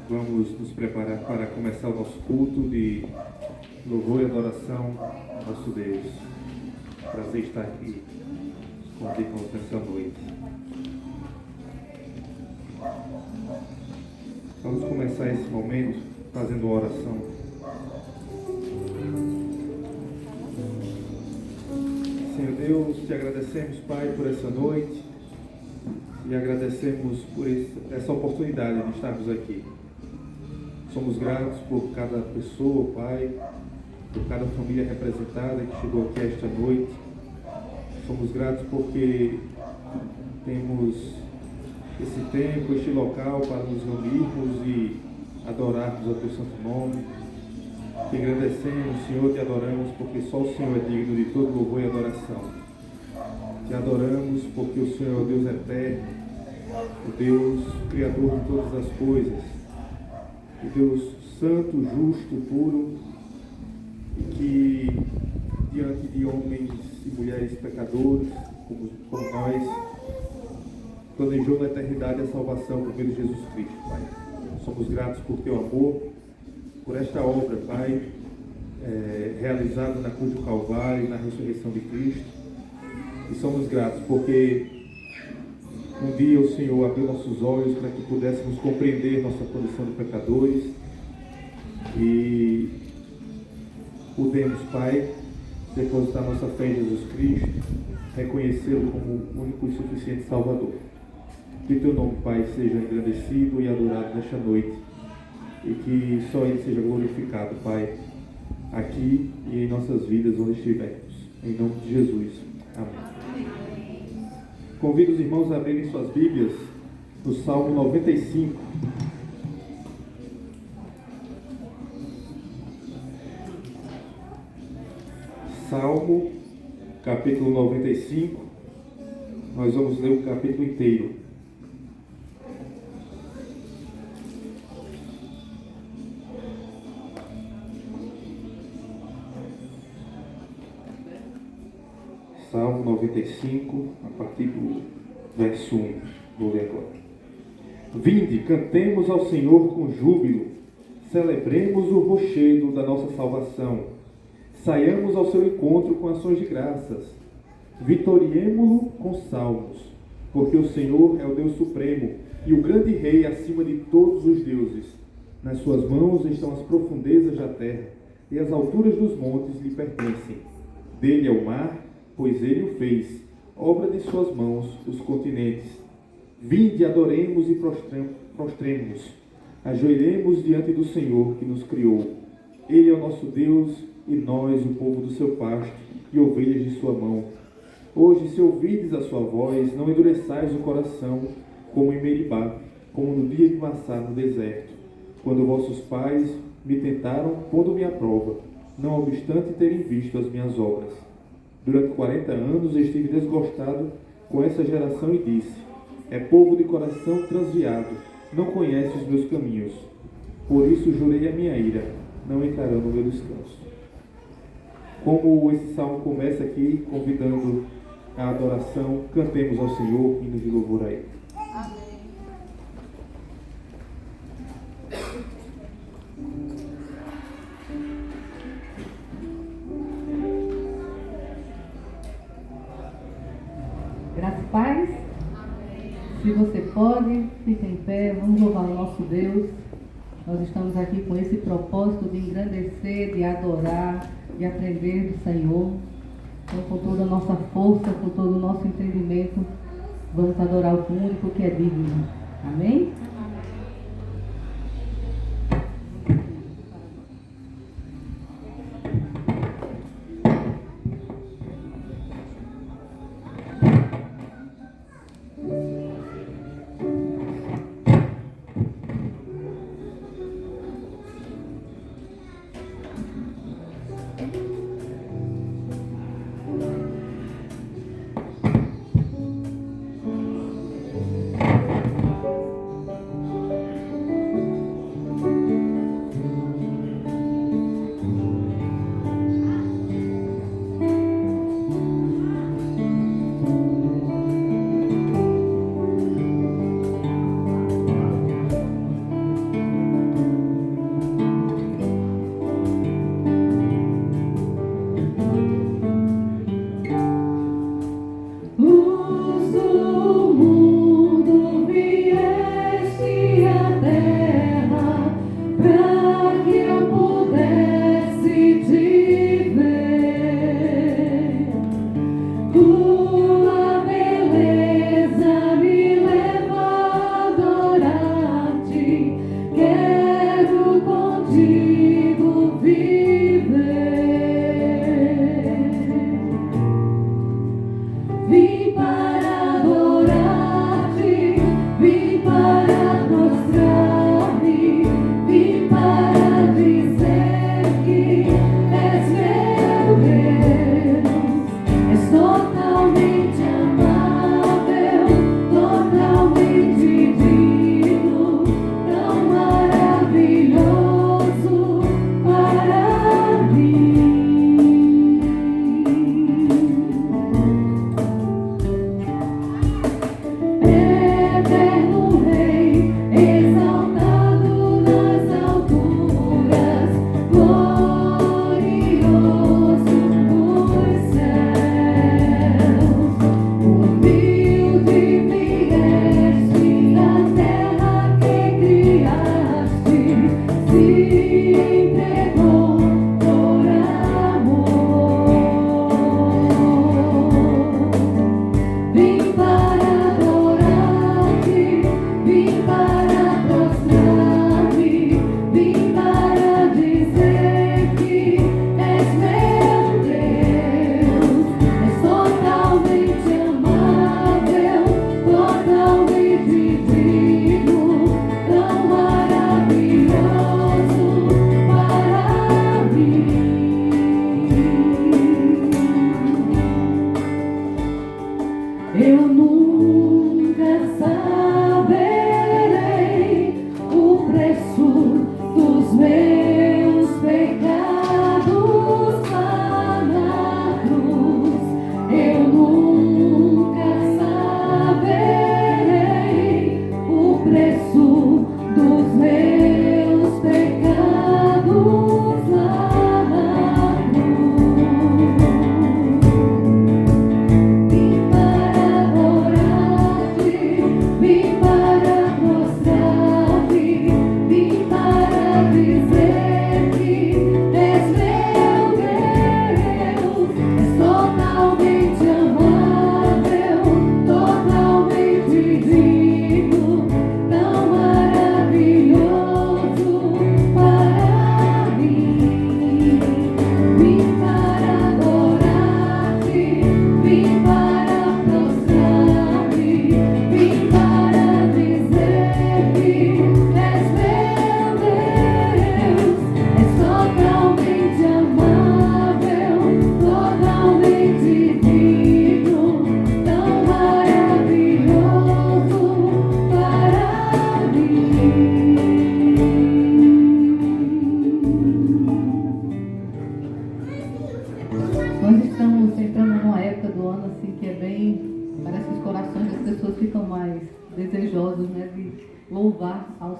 Vamos nos preparar para começar o nosso culto de louvor e adoração ao nosso Deus. Prazer estar aqui com você essa noite. Vamos começar esse momento fazendo uma oração. Senhor Deus, te agradecemos, Pai, por essa noite e agradecemos por essa oportunidade de estarmos aqui. Somos gratos por cada pessoa, Pai, por cada família representada que chegou aqui esta noite. Somos gratos porque temos esse tempo, este local para nos reunirmos e adorarmos o Teu santo nome. Te agradecemos, Senhor, te adoramos porque só o Senhor é digno de todo louvor e adoração. Te adoramos porque o Senhor é o Deus eterno, o Deus Criador de todas as coisas, o Deus santo, justo, puro, e que diante de homens e mulheres pecadores, como nós, planejou na eternidade a salvação por meio de Jesus Cristo, Pai. Somos gratos por Teu amor, por esta obra, Pai, realizada na cruz do Calvário e na ressurreição de Cristo. E somos gratos porque um dia o Senhor abriu nossos olhos para que pudéssemos compreender nossa condição de pecadores e pudemos, Pai, depositar nossa fé em Jesus Cristo, reconhecê-lo como o único e suficiente Salvador. Que Teu nome, Pai, seja engrandecido e adorado nesta noite e que só Ele seja glorificado, Pai, aqui e em nossas vidas onde estivermos. Em nome de Jesus. Amém. Convido os irmãos a abrirem suas Bíblias no Salmo 95. Salmo, capítulo 95. Nós vamos ler o capítulo inteiro. Salmo 95, a partir do verso 1, vou ler agora. Vinde, cantemos ao Senhor com júbilo, celebremos o rochedo da nossa salvação, saiamos ao seu encontro com ações de graças, vitoriemo-lo com salmos, porque o Senhor é o Deus supremo e o grande Rei acima de todos os deuses. Nas suas mãos estão as profundezas da terra, e as alturas dos montes lhe pertencem. Dele é o mar, pois ele o fez, obra de suas mãos, os continentes. Vinde, adoremos e prostremo-nos, ajoelhemos diante do Senhor que nos criou. Ele é o nosso Deus e nós o povo do seu pasto e ovelhas de sua mão. Hoje, se ouvirdes a sua voz, não endureçais o coração como em Meribá, como no dia de Massá no deserto, quando vossos pais me tentaram, pondo-me à prova, não obstante terem visto as minhas obras. Durante 40 anos estive desgostado com essa geração e disse: é povo de coração transviado, não conhece os meus caminhos. Por isso jurei a minha ira, não entrarão no meu descanso. Como esse salmo começa aqui, convidando a adoração, cantemos ao Senhor, hino de louvor a Ele. Graças e paz. Se você pode, fique em pé, vamos louvar o nosso Deus. Nós estamos aqui com esse propósito de engrandecer, de adorar, de aprender do Senhor. Então, com toda a nossa força, com todo o nosso entendimento, vamos adorar o único que é digno. Amém?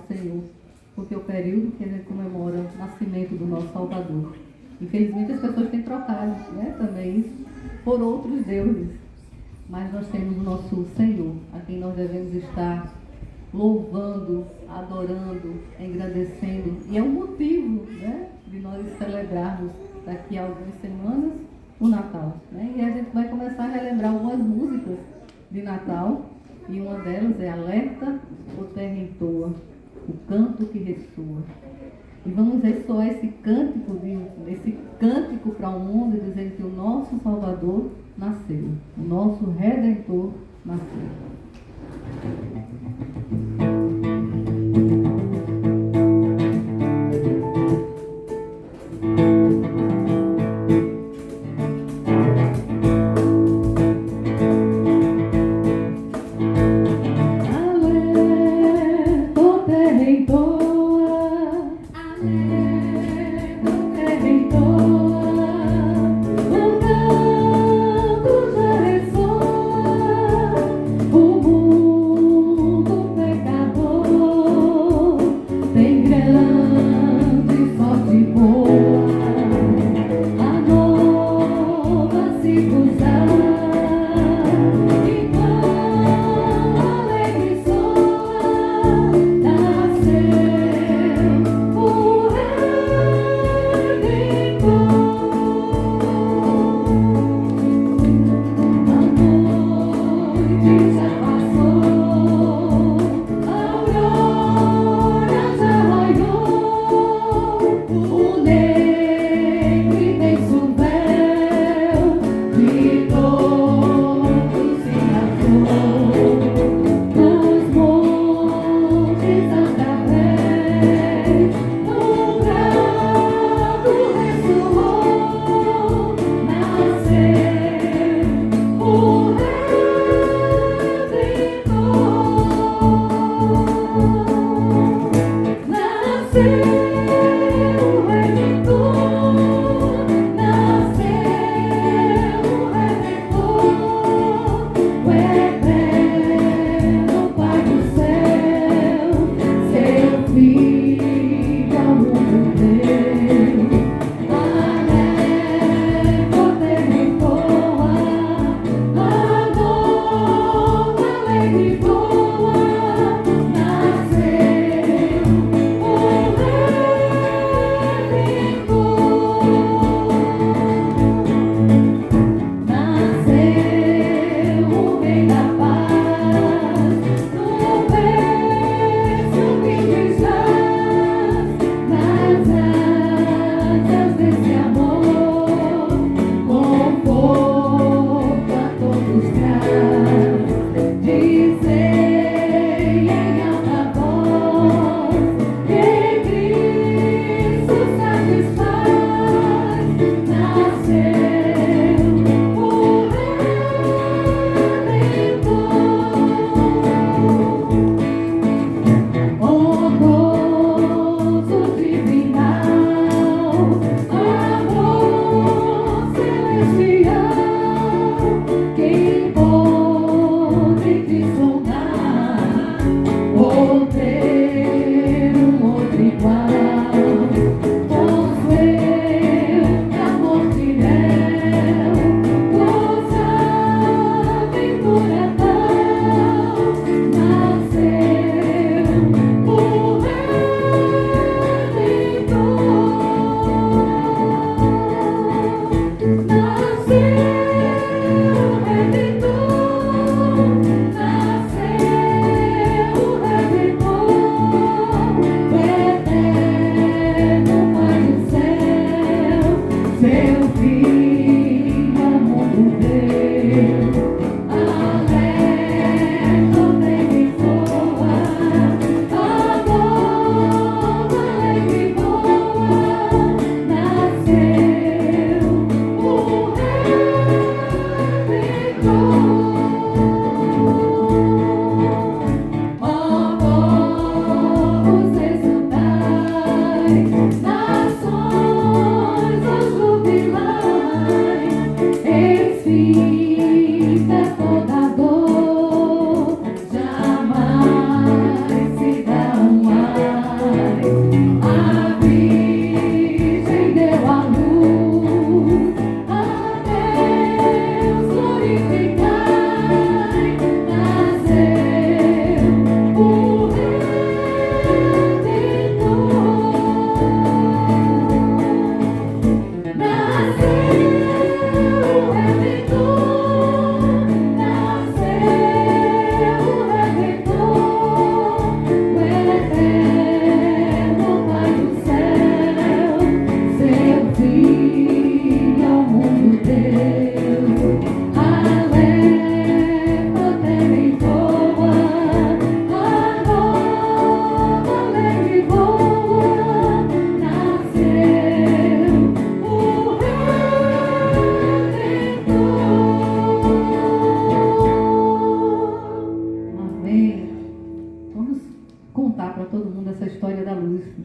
Senhor, porque é o período que a gente comemora o nascimento do nosso Salvador. Infelizmente as pessoas têm trocado, né, também isso por outros deuses, mas nós temos o nosso Senhor, a quem nós devemos estar louvando, adorando, engrandecendo, e é um motivo, né, de nós celebrarmos daqui a algumas semanas o Natal, né? E a gente vai começar a relembrar algumas músicas de Natal, e uma delas é Alerta, o Terra Entoa, o canto que ressoa. E vamos ressoar esse cântico para o mundo, dizendo que o nosso Salvador nasceu, o nosso Redentor nasceu.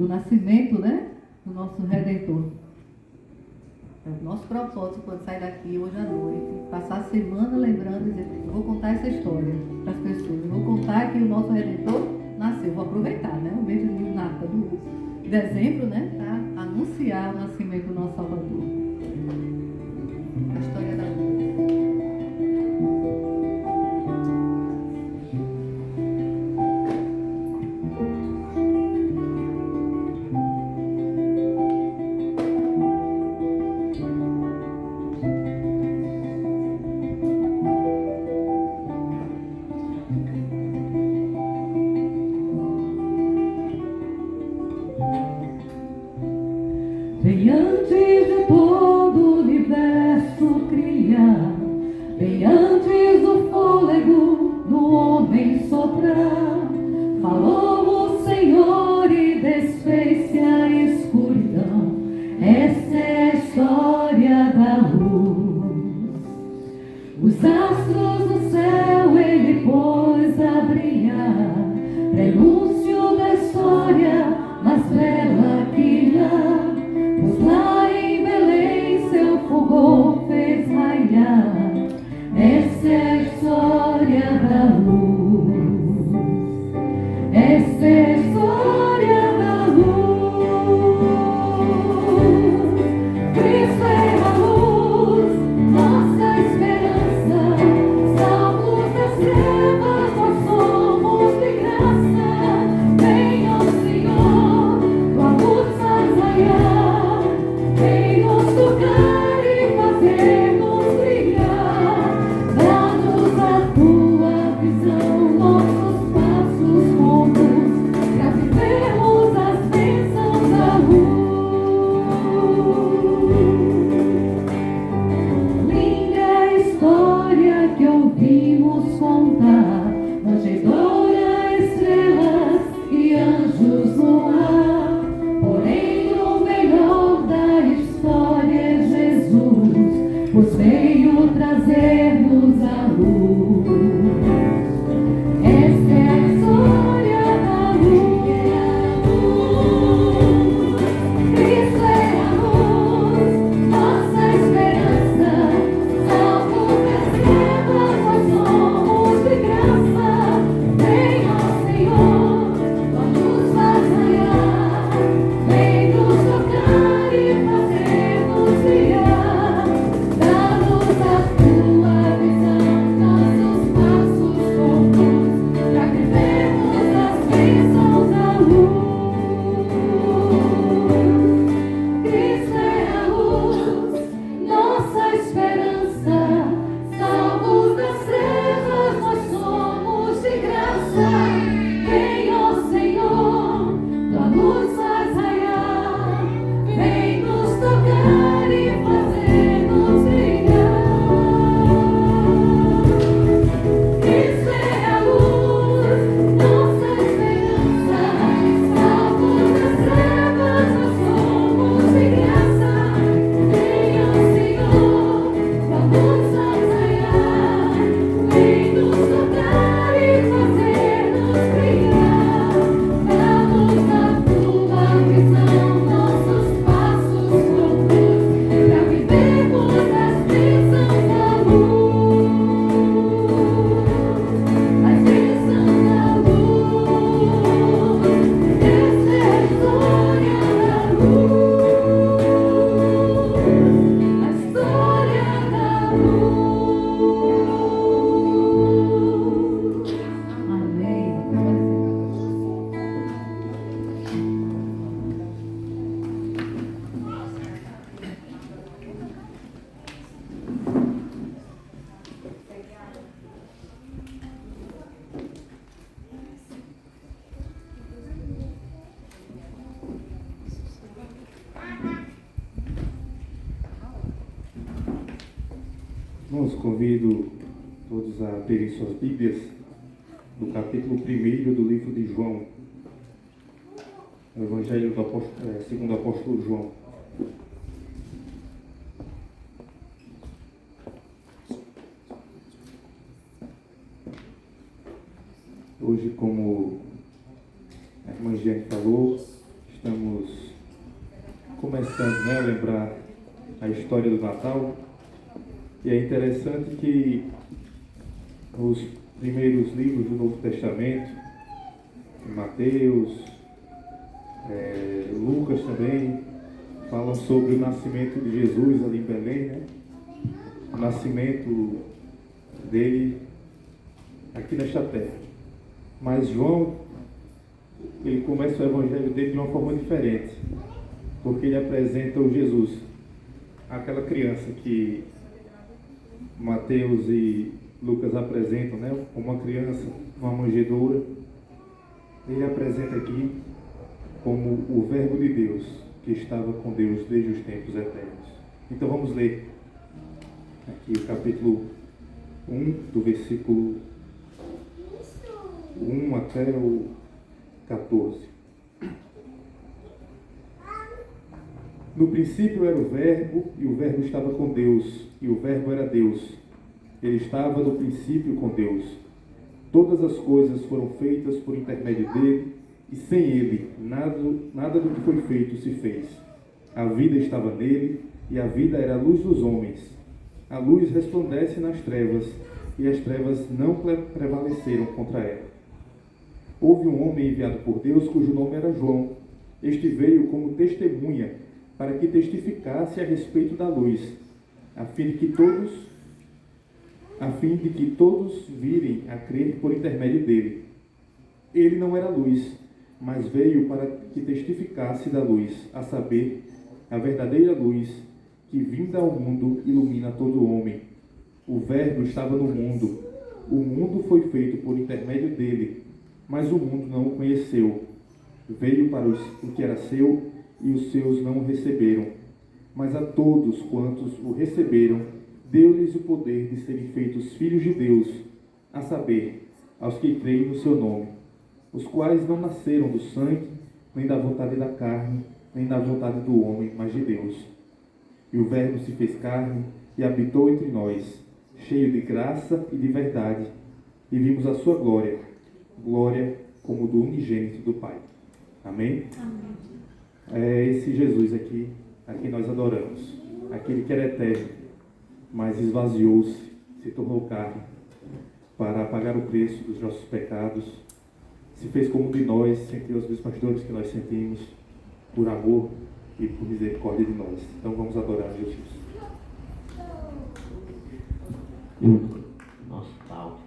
do nascimento, né? Do nosso Redentor. É o nosso propósito quando sai daqui hoje à noite, passar a semana lembrando e dizer, eu vou contar essa história para as pessoas, eu vou contar que o nosso Redentor nasceu, vou aproveitar, né? O mês de nata do dezembro, né? Para anunciar o nascimento do nosso Salvador. A história da vida. Bem antes de todo o universo criar, bem antes do fôlego no homem soprar, falou o Senhor e desfez-se a escuridão. Essa é a história da luz. Os astros do céu ele pôs a brilhar, prenúncio da história mais bela que já. Pois lá em Belém seu fulgor fez raiar. Essa é a história da luz. Essa é a história da luz. Cristo é a luz, nossa esperança. Salvos das trevas, nós somos de graça. Venha o Senhor, tua luz faz raiar. Vem nos tocar e fazer-nos brilhar. Dá-nos a tua visão, nossos passos conduz, pra vivermos as bênçãos da luz. Linda história que ouvimos contar, manjedoura, estrelas e anjos no ar. Porém, o melhor da história é Jesus, pois veio trazer-nos a luz. Essa é a história da luz. Cristo é a luz, nossa esperança. Salvos das trevas, nós somos de graça. Venha, Senhor, tua luz faz raiar. Vem nos tocar e fazer-nos brilhar. Dá-nos a tua visão, nossos passos conduz, pra vivermos as bênçãos da luz. Cristo é a luz, nossa esperança. Salvos das trevas, nós somos de graça. Vem, ó Senhor, tua luz faz raiar. Vem nos tocar e fazer-nos brilhar. Cristo é a luz, nossa esperança. Salvos das trevas, nós somos de graça. Vem, ó Senhor, tua luz faz raiar. Vem nos tocar e fazer-nos brilhar. Dá-nos a tua visão, nossos passos conduz, pra vivermos as bênçãos da luz. As bênçãos da luz. Essa é a história da luz. A história da luz. Amém. Irmãos, convido todos a abrirem suas Bíblias no capítulo 1 do livro de João, o Evangelho do apóstolo, segundo o apóstolo João. Hoje, como a irmã Jeane falou, Estamos começando, né, a lembrar a história do Natal. E é interessante que os primeiros livros do Novo Testamento, Mateus, Lucas também, falam sobre o nascimento de Jesus ali em Belém, né? O nascimento dele aqui nesta terra. Mas João, ele começa o evangelho dele de uma forma diferente, porque ele apresenta o Jesus, aquela criança que Mateus e Lucas apresentam, né, como uma criança, uma manjedoura. Ele apresenta aqui como o Verbo de Deus, que estava com Deus desde os tempos eternos. Então vamos ler aqui o capítulo 1, do versículo 1 até o 14. No princípio era o Verbo, e o Verbo estava com Deus, e o Verbo era Deus. Ele estava no princípio com Deus. Todas as coisas foram feitas por intermédio dele, e sem ele, nada do que foi feito se fez. A vida estava nele, e a vida era a luz dos homens. A luz resplandece nas trevas, e as trevas não prevaleceram contra ela. Houve um homem enviado por Deus, cujo nome era João. Este veio como testemunha, para que testificasse a respeito da luz, a fim de que todos virem a crer por intermédio dele. Ele não era luz, mas veio para que testificasse da luz, a saber, a verdadeira luz, que vinda ao mundo ilumina todo homem. O Verbo estava no mundo. O mundo foi feito por intermédio dele, mas o mundo não o conheceu. Veio para o que era seu, e os seus não o receberam. Mas a todos quantos o receberam, deu-lhes o poder de serem feitos filhos de Deus, a saber, aos que creem no seu nome, os quais não nasceram do sangue, nem da vontade da carne, nem da vontade do homem, mas de Deus. E o Verbo se fez carne e habitou entre nós, cheio de graça e de verdade, e vimos a sua glória, glória como do unigênito do Pai. Amém? Amém. É esse Jesus aqui, a quem nós adoramos, aquele que era eterno, mas esvaziou-se, se tornou carne, para pagar o preço dos nossos pecados, se fez como de nós, sentiu as mesmas dores que nós sentimos, por amor e por misericórdia de nós. Então vamos adorar Jesus. Nossa, tal.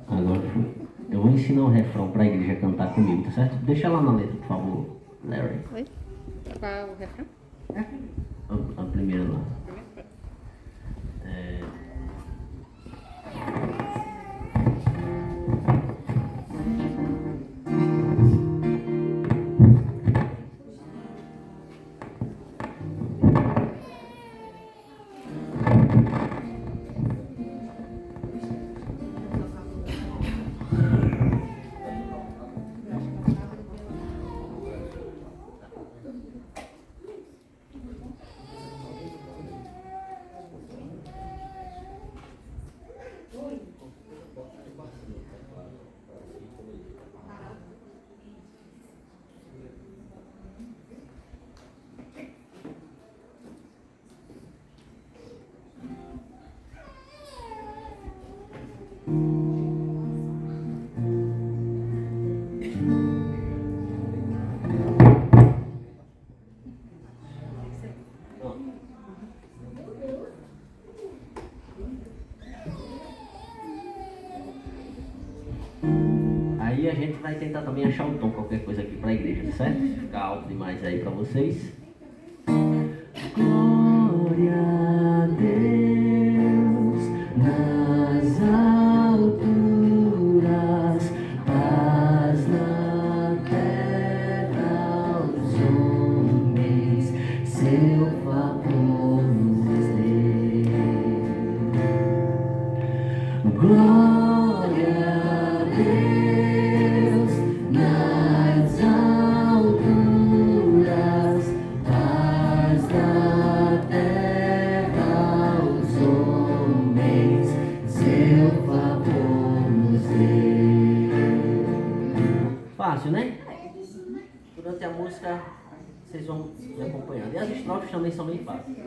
Agora eu vou ensinar um refrão para a igreja cantar comigo, tá certo? Deixa lá na letra, por favor, Larry. Oi? Qual o refrão? A primeira lá. Aí a gente vai tentar também achar um tom, qualquer coisa aqui para a igreja, certo? Se ficar alto demais aí para vocês. Glória a Deus nas alturas, paz na terra aos homens, seu favor nos dê. Glória a Deus nas alturas, paz na terra aos homens, seu favor nos fácil, né? Durante a música vocês vão me acompanhando. E as estrofes também são bem fáceis.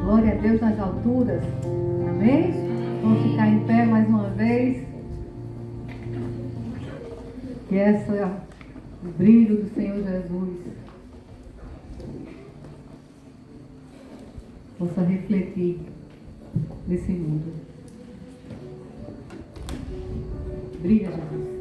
Glória a Deus nas alturas. Amém? Vamos ficar em pé mais uma vez. Que essa é o brilho do Senhor Jesus possa refletir nesse mundo. Brilha, Jesus.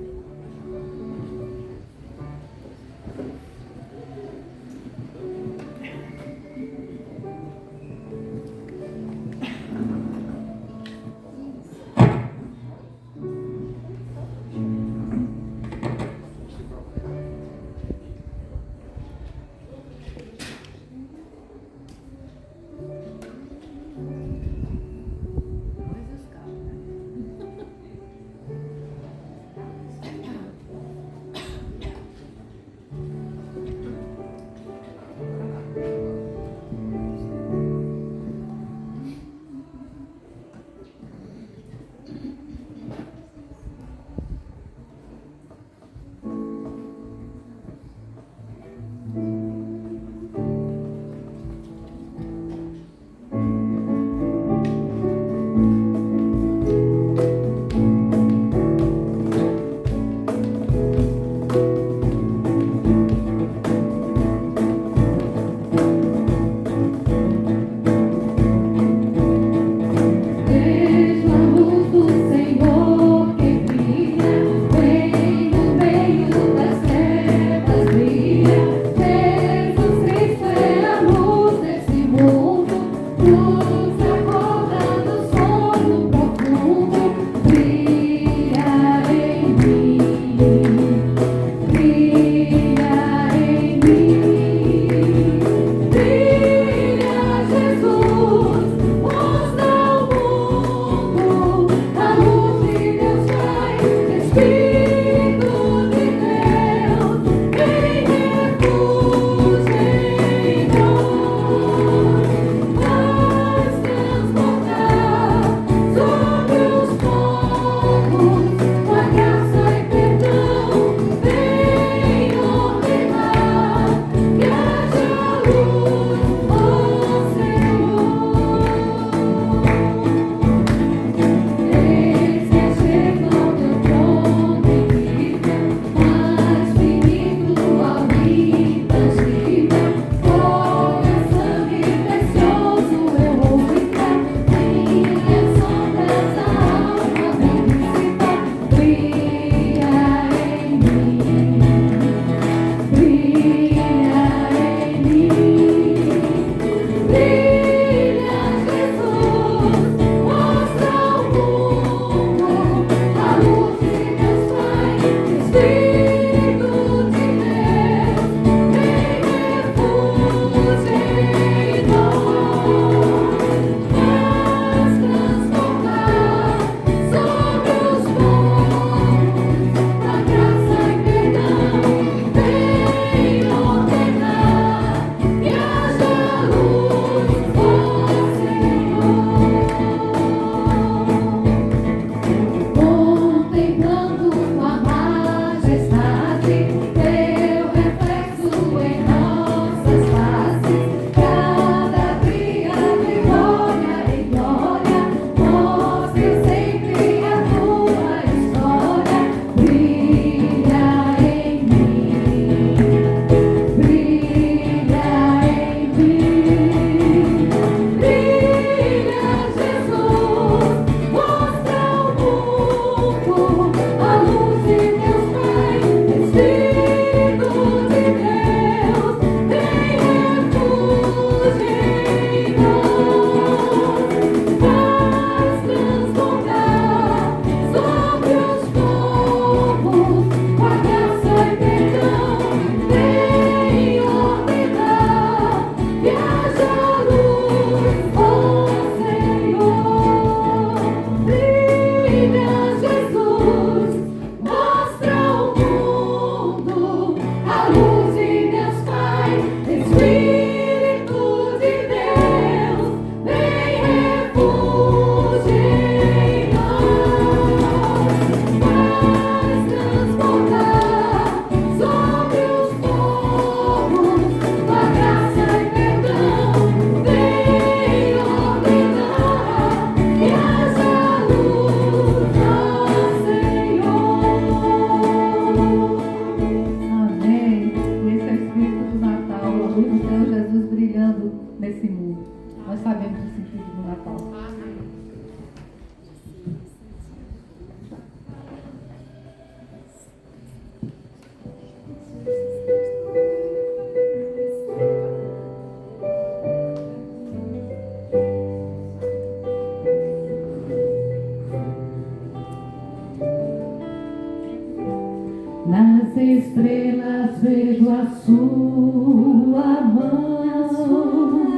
Nas estrelas vejo a sua mão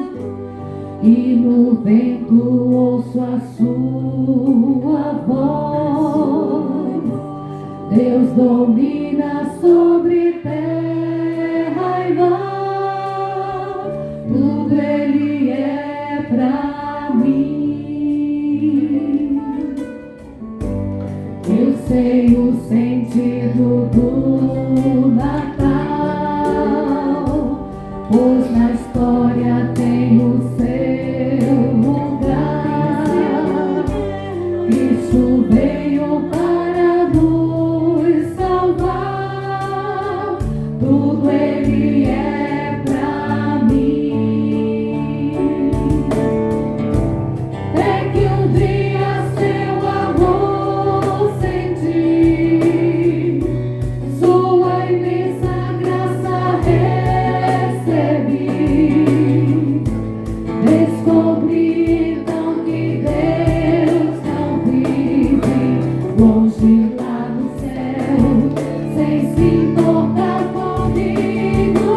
e no vento ouço a sua voz. Deus domina sobre terra e mar, tudo Ele é pra mim. Eu sei o sentido do Natal, pois na história tem o seu lugar. Cristo veio para nos salvar, tudo Ele é pra mim. É que um dia seu amor senti, sua imensa graça recebi. Descobri então que Deus não vive longe lá no céu, sem se importar comigo,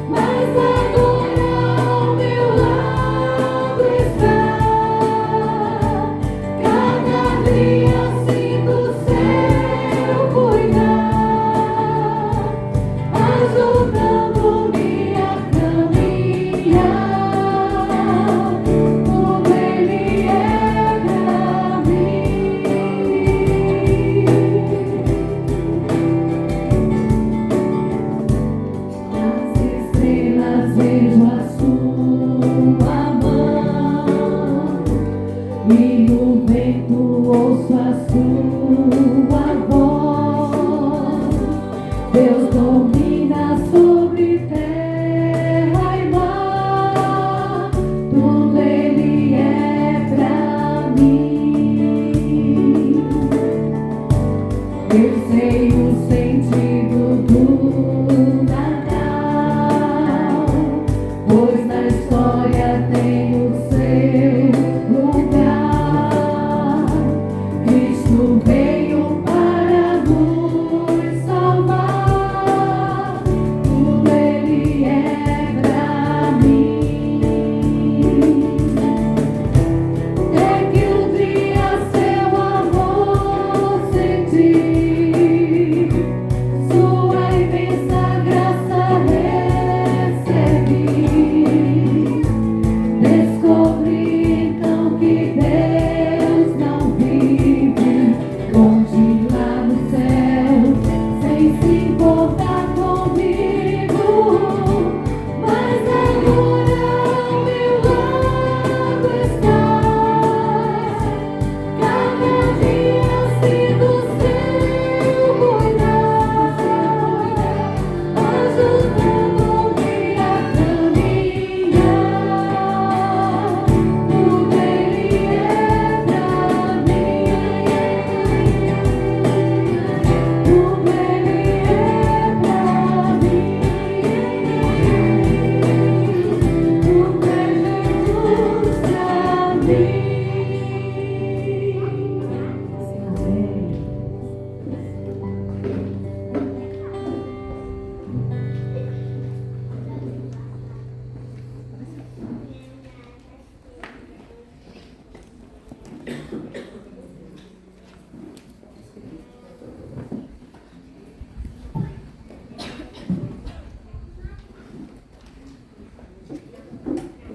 mas agora ao meu lado está. Cada dia sinto seu Eu sei o sentido do Natal, pois na história tem o seu lugar. Cristo veio para nos salvar, tudo Ele é pra mim. É que um dia seu amor senti, sua imensa graça recebi. Descobri então que Deus não vive longe lá no céu, sem se importar comigo. Mas agora ao meu lado está, cada dia se do seu cuidar, ajudando-me a caminhar. Tudo Ele é pra mim, tudo Ele é pra mim, tudo é Jesus pra mim. Amém.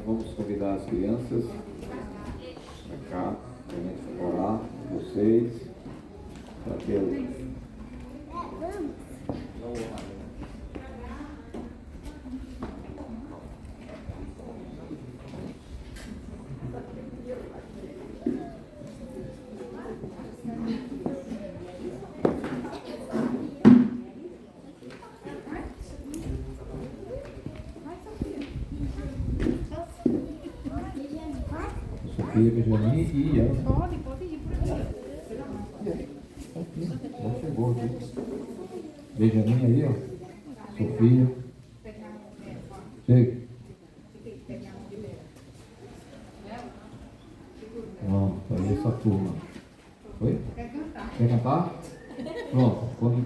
Vamos convidar as crianças para cá, para a gente orar com vocês, para ter Sofia, Benjamin e Ana. Pode ir por aqui. Já chegou aqui. Benjamin aí, ó. Sofia. Chega. Pronto, aí essa turma. Oi? Quer cantar? Pronto. Quando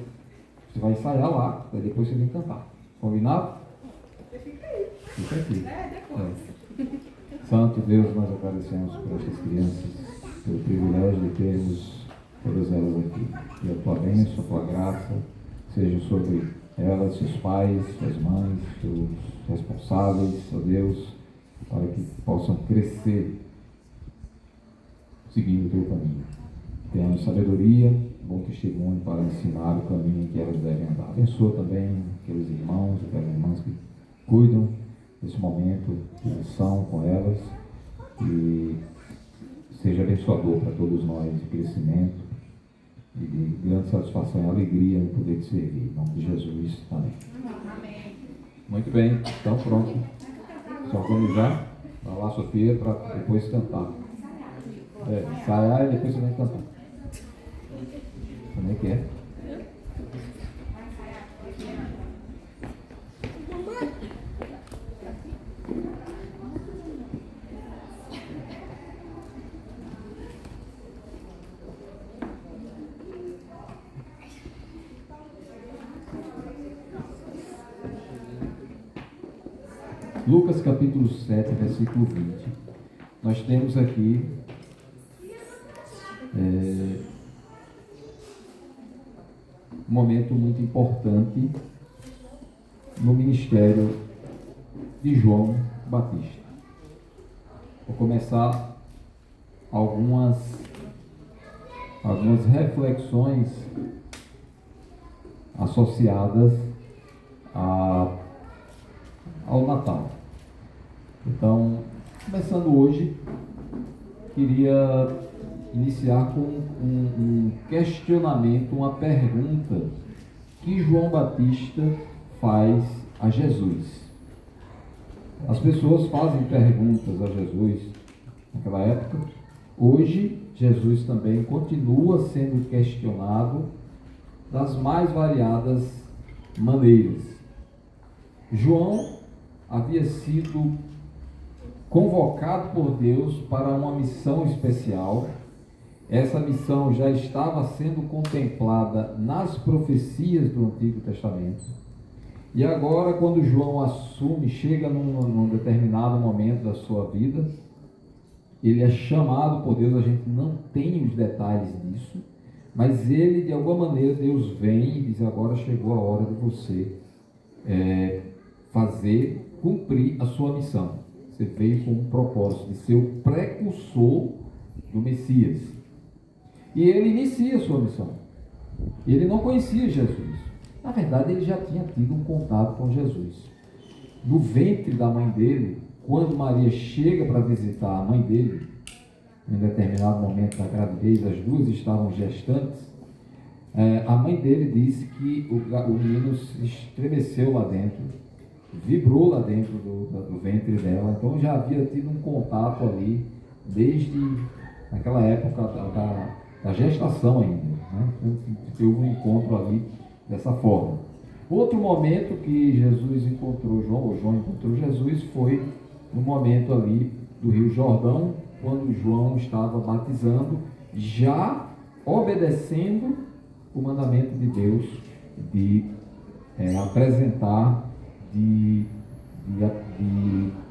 você vai ensaiar lá, aí depois você vem cantar. Combinado? Fica aqui. É. Santo Deus, nós agradecemos por essas crianças, pelo privilégio de termos todas elas aqui. E a tua bênção, a tua graça seja sobre elas, seus pais, suas mães, seus responsáveis, ó Deus, para que possam crescer seguindo o teu caminho. Tenhamos sabedoria, bom testemunho para ensinar o caminho em que elas devem andar. Abençoa também aqueles irmãos, aquelas irmãs que cuidam desse momento de lição com elas e seja abençoador para todos nós, de crescimento e de grande satisfação e alegria em poder te servir. Em nome de Jesus, amém. Muito bem, então pronto. Só organizar. Vai lá, Sofia, para depois cantar. Ensaiar e depois você vai cantar. Como é que é? Lucas capítulo 7, versículo 20. Nós temos aqui um momento muito importante no ministério de João Batista. Vou começar algumas reflexões associadas ao Natal. Então, começando hoje, queria iniciar com um questionamento, uma pergunta que João Batista faz a Jesus. As pessoas fazem perguntas a Jesus naquela época. Hoje, Jesus também continua sendo questionado das mais variadas maneiras. João havia sido convocado por Deus para uma missão especial. Essa missão já estava sendo contemplada nas profecias do Antigo Testamento. E agora, quando João assume, chega num determinado momento da sua vida, ele é chamado por Deus, a gente não tem os detalhes disso, mas ele, de alguma maneira, Deus vem e diz: agora chegou a hora de você cumprir a sua missão. Você veio com um propósito de ser o precursor do Messias. E ele inicia a sua missão. Ele não conhecia Jesus. Na verdade, ele já tinha tido um contato com Jesus. No ventre da mãe dele, quando Maria chega para visitar a mãe dele, em determinado momento da gravidez, as duas estavam gestantes, a mãe dele disse que o menino se estremeceu lá dentro, vibrou lá dentro do ventre dela. Então já havia tido um contato ali, desde naquela época da gestação ainda, né? Teve um encontro ali dessa forma. Outro momento que Jesus encontrou João, ou João encontrou Jesus, foi no momento ali do Rio Jordão, quando João estava batizando, já obedecendo o mandamento de Deus de apresentar, de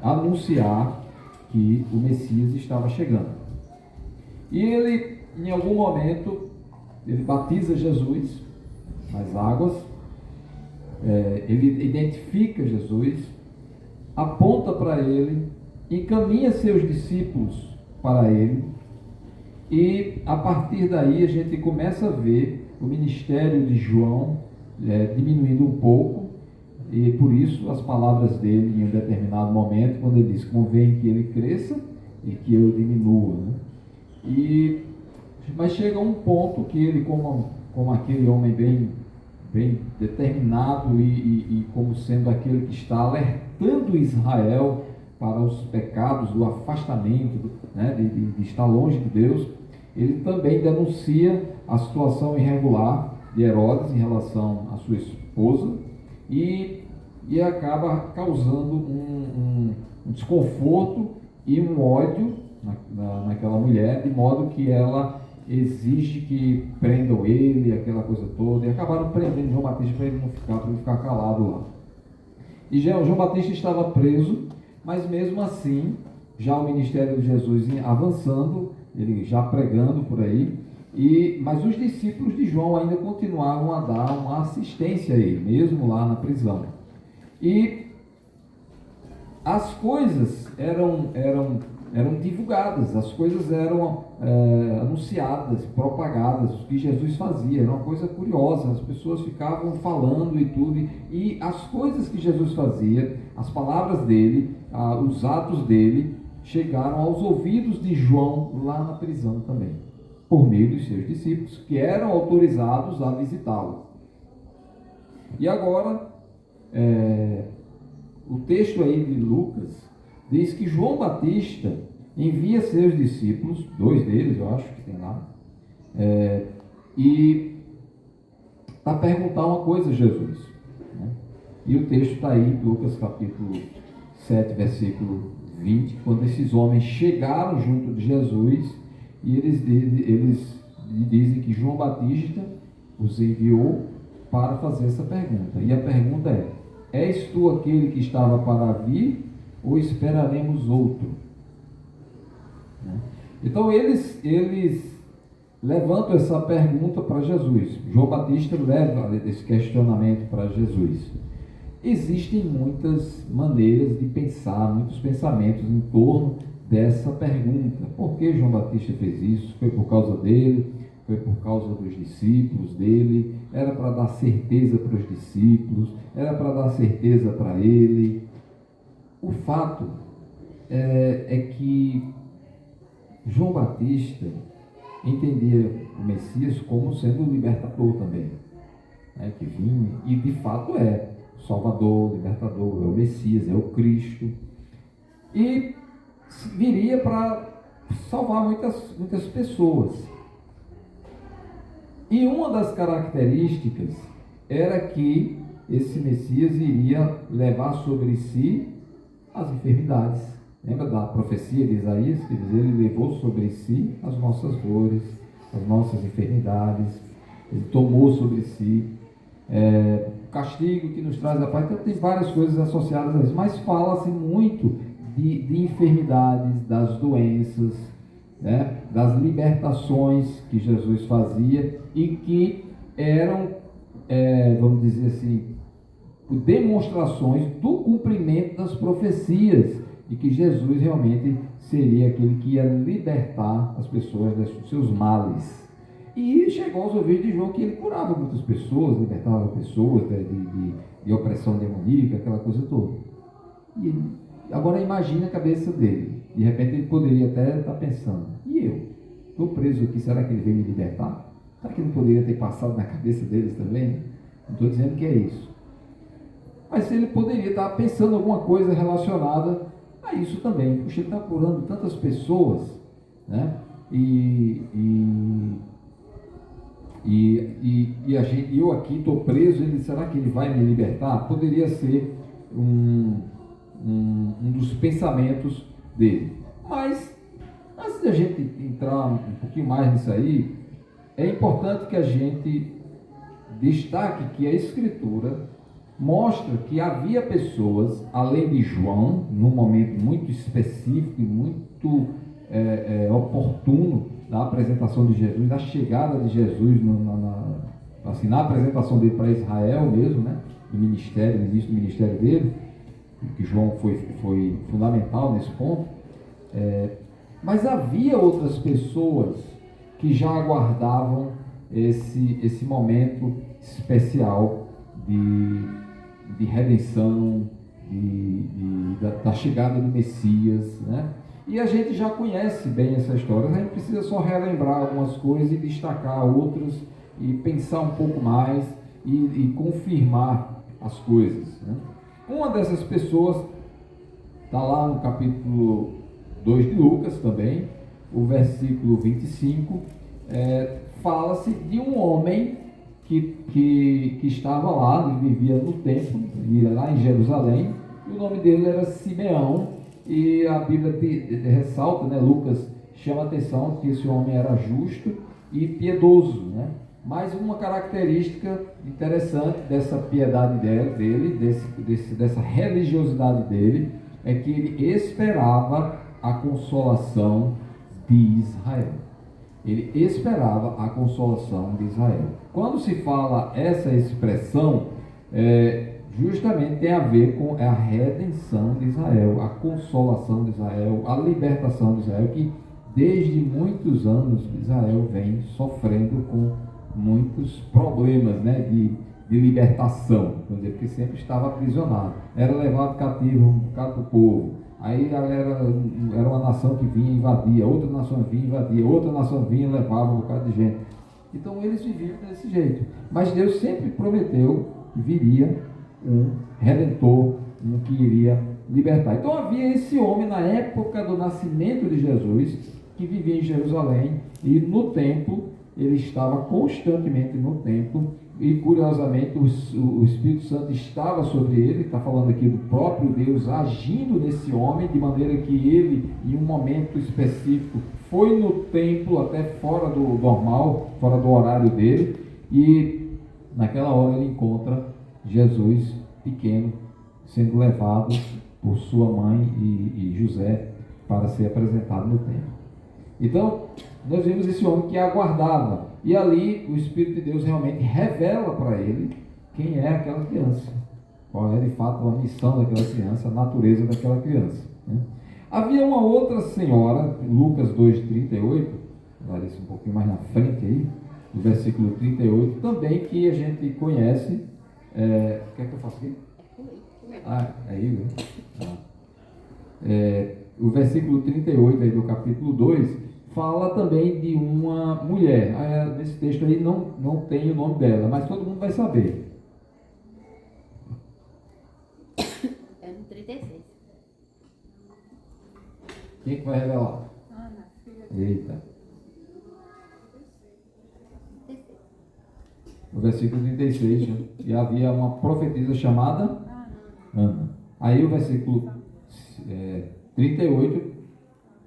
anunciar que o Messias estava chegando. E ele, em algum momento, ele batiza Jesus nas águas, ele identifica Jesus, aponta para ele, encaminha seus discípulos para ele, e a partir daí a gente começa a ver o ministério de João diminuindo um pouco, e por isso as palavras dele em um determinado momento, quando ele diz: convém que ele cresça e que eu diminua, né? Mas chega um ponto que ele, como aquele homem bem determinado e como sendo aquele que está alertando Israel para os pecados do afastamento, né, de estar longe de Deus, ele também denuncia a situação irregular de Herodes em relação à sua esposa e acaba causando um desconforto e um ódio naquela mulher, de modo que ela exige que prendam ele, aquela coisa toda, e acabaram prendendo João Batista para ele ficar calado lá. E João Batista estava preso, mas mesmo assim, já o ministério de Jesus avançando, ele já pregando por aí, mas os discípulos de João ainda continuavam a dar uma assistência a ele, mesmo lá na prisão. E as coisas eram divulgadas, as coisas eram anunciadas, propagadas, o que Jesus fazia, era uma coisa curiosa, as pessoas ficavam falando e tudo, e as coisas que Jesus fazia, as palavras dele, os atos dele, chegaram aos ouvidos de João lá na prisão também, por meio dos seus discípulos, que eram autorizados a visitá-lo. E agora, o texto aí de Lucas diz que João Batista envia seus discípulos, 2 deles eu acho que tem lá, e para perguntar uma coisa a Jesus, né? E o texto está aí, Lucas capítulo 7, versículo 20, quando esses homens chegaram junto de Jesus, e eles dizem que João Batista os enviou para fazer essa pergunta. E a pergunta é: és tu aquele que estava para vir, ou esperaremos outro? Então eles levantam essa pergunta para Jesus. João Batista leva esse questionamento para Jesus. Existem muitas maneiras de pensar, muitos pensamentos em torno dessa pergunta. Por que João Batista fez isso? Foi por causa dele? Foi por causa dos discípulos dele? Era para dar certeza para os discípulos? Era para dar certeza para ele? O fato é que João Batista entendia o Messias como sendo o libertador também, né, que vinha, e de fato é o Salvador, o libertador, é o Messias, é o Cristo, e viria para salvar muitas pessoas. E uma das características era que esse Messias iria levar sobre si as enfermidades. Lembra da profecia de Isaías, que diz, ele levou sobre si as nossas dores, as nossas enfermidades, ele tomou sobre si o castigo que nos traz a paz. Então tem várias coisas associadas a isso, mas fala-se muito de enfermidades, das doenças, né, das libertações que Jesus fazia e que eram, vamos dizer assim, demonstrações do cumprimento das profecias de que Jesus realmente seria aquele que ia libertar as pessoas dos seus males. E chegou aos ouvidos de João que ele curava muitas pessoas, libertava pessoas de opressão demoníaca, aquela coisa toda. E agora imagine a cabeça dele. De repente ele poderia até estar pensando, e eu? Estou preso aqui, será que ele veio me libertar? Será que não poderia ter passado na cabeça deles também? Não estou dizendo que é isso. Mas ele poderia estar pensando alguma coisa relacionada a isso também. Puxa, ele está curando tantas pessoas, né? Eu aqui estou preso, será que ele vai me libertar? Poderia ser um dos pensamentos dele. Mas, antes de a gente entrar um pouquinho mais nisso aí, é importante que a gente destaque que a Escritura mostra que havia pessoas, além de João, num momento muito específico e muito oportuno da apresentação de Jesus, da chegada de Jesus na apresentação dele para Israel mesmo, né, do ministério, no início do ministério dele, que João foi fundamental nesse ponto, mas havia outras pessoas que já aguardavam esse momento especial de redenção, da chegada do Messias, né? E a gente já conhece bem essa história, a gente precisa só relembrar algumas coisas e destacar outras e pensar um pouco mais e confirmar as coisas, né? Uma dessas pessoas está lá no capítulo 2 de Lucas também, o versículo 25, fala-se de um homem que estava lá, ele vivia no templo, lá em Jerusalém, e o nome dele era Simeão, e a Bíblia ressalta, né, Lucas chama a atenção que esse homem era justo e piedoso, né? Mas uma característica interessante dessa piedade dele, dessa religiosidade dele, é que ele esperava a consolação de Israel. Ele esperava a consolação de Israel. Quando se fala essa expressão, justamente tem a ver com a redenção de Israel, a consolação de Israel, a libertação de Israel, que desde muitos anos Israel vem sofrendo com muitos problemas, né, de libertação, porque sempre estava aprisionado, era levado cativo um bocado do povo, aí era uma nação que vinha e invadia, outra nação vinha e invadia, outra nação vinha e levava um bocado de gente. Então eles viviam desse jeito, mas Deus sempre prometeu que viria um redentor, um que iria libertar. Então havia esse homem na época do nascimento de Jesus, que vivia em Jerusalém, e no templo, ele estava constantemente no templo, e curiosamente o Espírito Santo estava sobre ele, está falando aqui do próprio Deus agindo nesse homem, de maneira que ele, em um momento específico, foi no templo, até fora do normal, fora do horário dele, e naquela hora ele encontra Jesus pequeno, sendo levado por sua mãe e José para ser apresentado no templo. Então, nós vimos esse homem que aguardava, e ali o Espírito de Deus realmente revela para ele quem é aquela criança, qual é de fato a missão daquela criança, a natureza daquela criança, né? Havia uma outra senhora, Lucas 2,38, vai um pouquinho mais na frente aí, no versículo 38, também que a gente conhece. O que é que eu faço aqui? É aí, o versículo 38 aí do capítulo 2 fala também de uma mulher. Nesse texto aí não tem o nome dela, mas todo mundo vai saber. É no 36. Quem que vai revelar? Ana, filha Eita. no versículo 36, e havia uma profetisa chamada Ana. Aí o versículo 38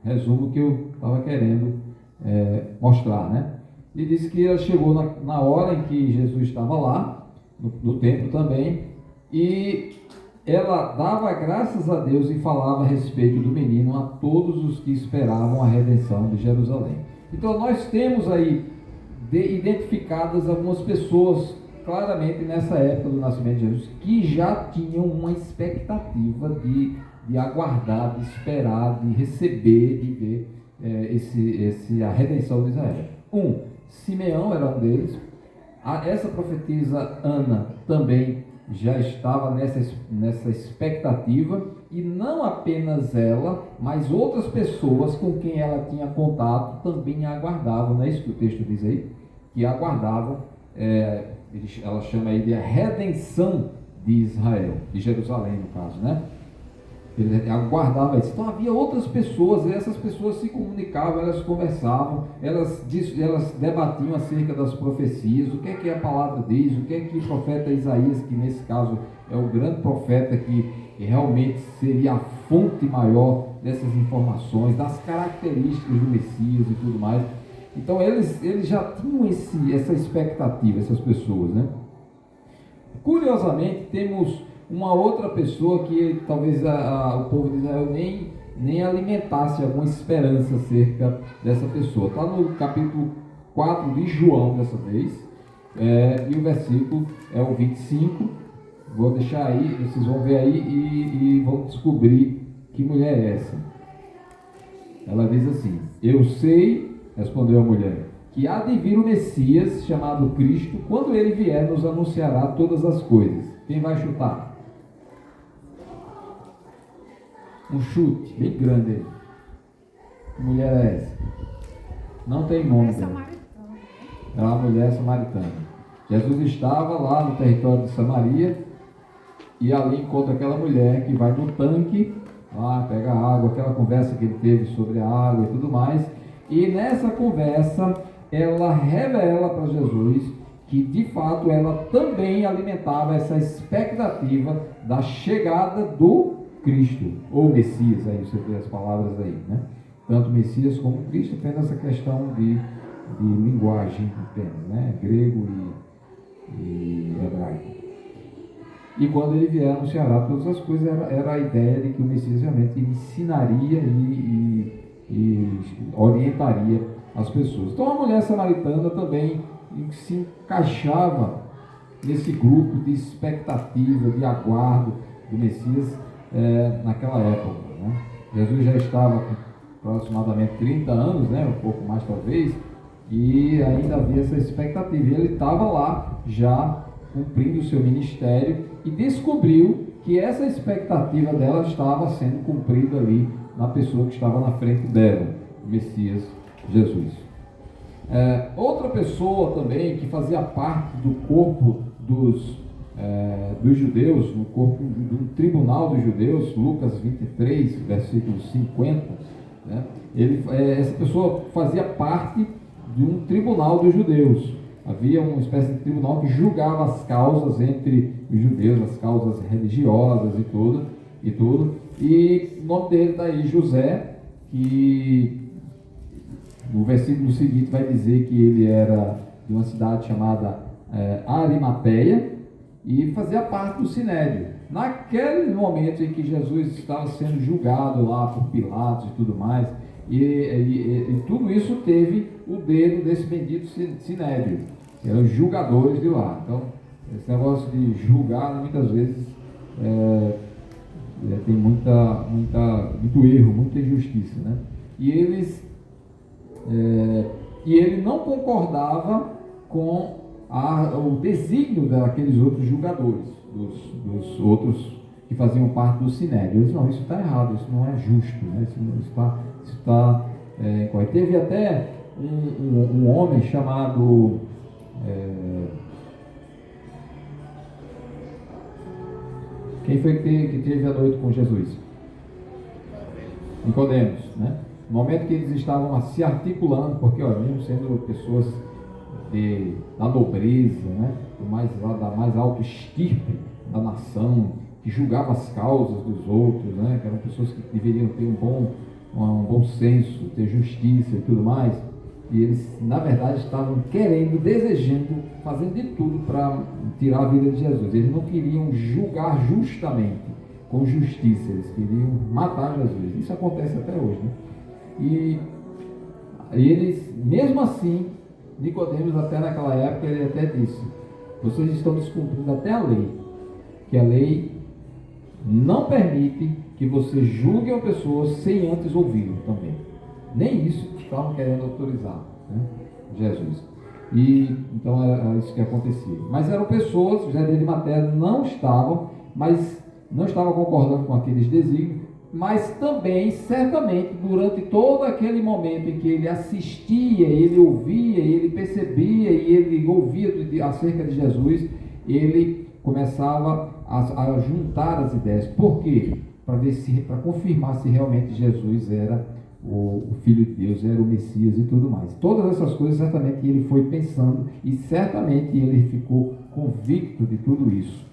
resume o que eu estava querendo mostrar, né? E disse que ela chegou na hora em que Jesus estava lá, no templo também, e ela dava graças a Deus e falava a respeito do menino a todos os que esperavam a redenção de Jerusalém. Então nós temos aí identificadas algumas pessoas claramente nessa época do nascimento de Jesus que já tinham uma expectativa de aguardar, de esperar, de receber, de ver a redenção de Israel. Simeão era um deles. Essa profetisa Ana também já estava nessa expectativa, e não apenas ela, mas outras pessoas com quem ela tinha contato também aguardavam, não é isso que o texto diz aí? Que aguardavam, ela chama aí de a redenção de Israel, de Jerusalém no caso, né? Ele aguardava isso. Então havia outras pessoas, e essas pessoas se comunicavam, elas conversavam, elas debatiam acerca das profecias, o que é que a palavra diz, o que é que o profeta Isaías, que nesse caso é o grande profeta que realmente seria a fonte maior dessas informações, das características do Messias e tudo mais. Então eles já tinham essa expectativa, essas pessoas, né? Curiosamente, temos uma outra pessoa que talvez o povo de Israel nem alimentasse alguma esperança acerca dessa pessoa. Está no capítulo 4 de João dessa vez, e o versículo é o 25. Vou deixar aí, vocês vão ver aí e vão descobrir que mulher é essa. Ela diz assim: eu sei, respondeu a mulher, que há de vir o Messias, chamado Cristo. Quando ele vier, nos anunciará todas as coisas. Quem vai chutar? Um chute bem grande aí. Que mulher é essa? Não tem nome dela. É uma mulher samaritana. Jesus estava lá no território de Samaria, e ali encontra aquela mulher que vai no tanque, lá pega água, aquela conversa que ele teve sobre a água e tudo mais. E nessa conversa ela revela para Jesus que de fato ela também alimentava essa expectativa da chegada do Cristo, ou Messias, aí você vê as palavras aí, né? Tanto Messias como Cristo, apenas a questão de linguagem apenas, né? Grego e hebraico. E quando ele vier anunciará todas as coisas, era a ideia de que o Messias realmente ensinaria e orientaria as pessoas. Então a mulher samaritana também se encaixava nesse grupo de expectativa, de aguardo do Messias naquela época, né? Jesus já estava com aproximadamente 30 anos, né? Um pouco mais talvez, e ainda havia essa expectativa. E ele estava lá já cumprindo o seu ministério e descobriu que essa expectativa dela estava sendo cumprida ali na pessoa que estava na frente dela, o Messias Jesus. Outra pessoa também que fazia parte do corpo dos judeus, no corpo do tribunal dos judeus, Lucas 23, versículo 50, né? Essa pessoa fazia parte de um tribunal dos judeus. Havia uma espécie de tribunal que julgava as causas entre os judeus, as causas religiosas e tudo. E o nome dele está aí, José, que no versículo seguinte vai dizer que ele era de uma cidade chamada Arimateia e fazia parte do Sinédrio. Naquele momento em que Jesus estava sendo julgado lá por Pilatos e tudo mais, e tudo isso teve o dedo desse bendito Sinédrio, eram julgadores de lá. Então, esse negócio de julgar muitas vezes tem muito erro, muita injustiça, né? E ele não concordava com o desígnio daqueles outros julgadores, dos outros que faziam parte do Sinédrio. Eles não, isso está errado, isso não é justo, né? Isso está correto. Teve até um homem chamado quem foi que teve a noite com Jesus? Nicodemos, né? No momento que eles estavam se articulando, porque mesmo sendo pessoas da nobreza, né? Da mais alta estirpe da nação, que julgava as causas dos outros, né? Que eram pessoas que deveriam ter um bom senso, ter justiça e tudo mais. E eles, na verdade, estavam querendo, desejando, fazendo de tudo para tirar a vida de Jesus. Eles não queriam julgar justamente, com justiça, eles queriam matar Jesus. Isso acontece até hoje, né? E eles, mesmo assim, Nicodemos, até naquela época, ele até disse: vocês estão descumprindo até a lei, que a lei não permite que você julgue uma pessoa sem antes ouvi-lo também. Nem isso estavam querendo autorizar, né? Jesus. E então era isso que acontecia. Mas eram pessoas, José de Arimateia não estavam concordando com aqueles desígnios, mas também, certamente, durante todo aquele momento em que ele assistia, ele ouvia, ele percebia e ele ouvia acerca de Jesus, ele começava a juntar as ideias. Por quê? Para confirmar se realmente Jesus era o Filho de Deus, era o Messias e tudo mais. Todas essas coisas, certamente, ele foi pensando e certamente ele ficou convicto de tudo isso.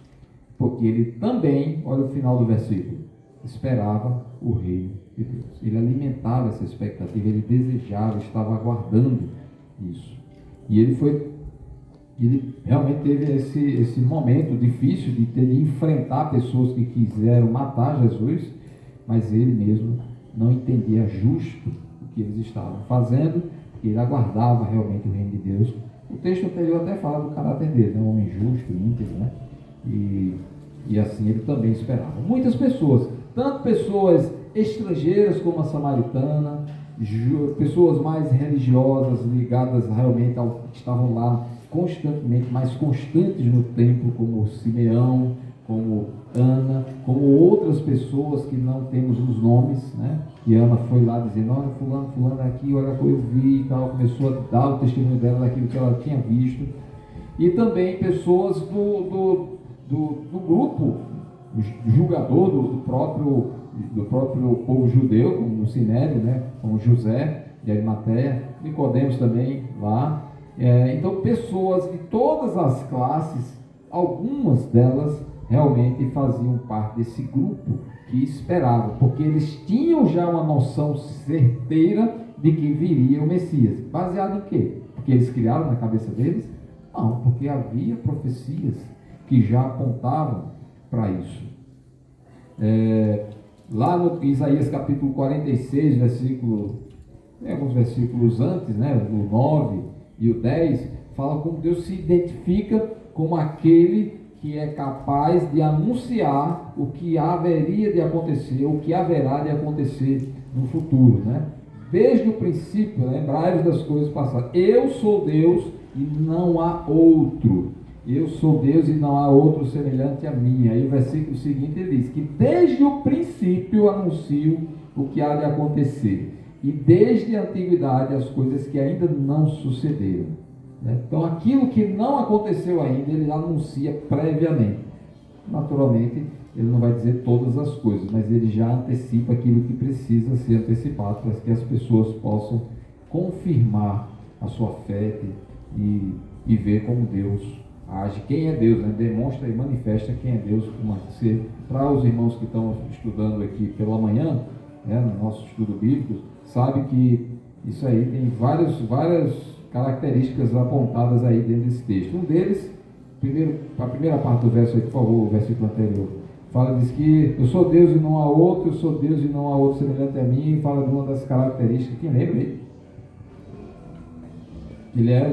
Porque ele também, olha o final do versículo, esperava o reino de Deus. Ele alimentava essa expectativa, ele desejava, estava aguardando isso. E ele realmente teve esse momento difícil de ter de enfrentar pessoas que quiseram matar Jesus, mas ele mesmo não entendia justo o que eles estavam fazendo, porque ele aguardava realmente o reino de Deus. O texto anterior até fala do caráter dele, né? Um homem justo, íntegro, né? E assim ele também esperava. Muitas pessoas, tanto pessoas estrangeiras como a samaritana, pessoas mais religiosas, ligadas realmente ao que estavam lá constantemente, mais constantes no templo, como Simeão, como Ana, como outras pessoas que não temos os nomes, né? E Ana foi lá dizendo: olha, fulano aqui, olha o que eu vi e tal, começou a dar o testemunho dela daquilo que ela tinha visto. E também pessoas do grupo julgador do próprio povo judeu, como o Sinédrio, né? Como José de Arimateia, Nicodemos também lá. Então, pessoas de todas as classes, algumas delas realmente faziam parte desse grupo que esperava, porque eles tinham já uma noção certeira de que viria o Messias. Baseado em quê? Porque eles criaram na cabeça deles? Não, porque havia profecias que já apontavam para isso. Lá no Isaías capítulo 46, alguns versículos antes, né, o 9 e o 10, fala como Deus se identifica como aquele que é capaz de anunciar o que haveria de acontecer, o que haverá de acontecer no futuro, né? Desde o princípio, lembrai-vos das coisas passadas. Eu sou Deus e não há outro. Eu sou Deus e não há outro semelhante a mim. Aí o versículo seguinte ele diz que desde o princípio anuncio o que há de acontecer. E desde a antiguidade as coisas que ainda não sucederam. Então aquilo que não aconteceu ainda, ele anuncia previamente. Naturalmente, ele não vai dizer todas as coisas, mas ele já antecipa aquilo que precisa ser antecipado para que as pessoas possam confirmar a sua fé e ver como Deus age. Quem é Deus, né? Demonstra e manifesta quem é Deus. Para os irmãos que estão estudando aqui pela manhã, né, no nosso estudo bíblico, sabe que isso aí tem várias características apontadas aí dentro desse texto. Um deles, a primeira parte do verso aí, por favor, o versículo anterior, diz que eu sou Deus e não há outro, eu sou Deus e não há outro semelhante a mim, e fala de uma das características, quem lembra aí? Ele é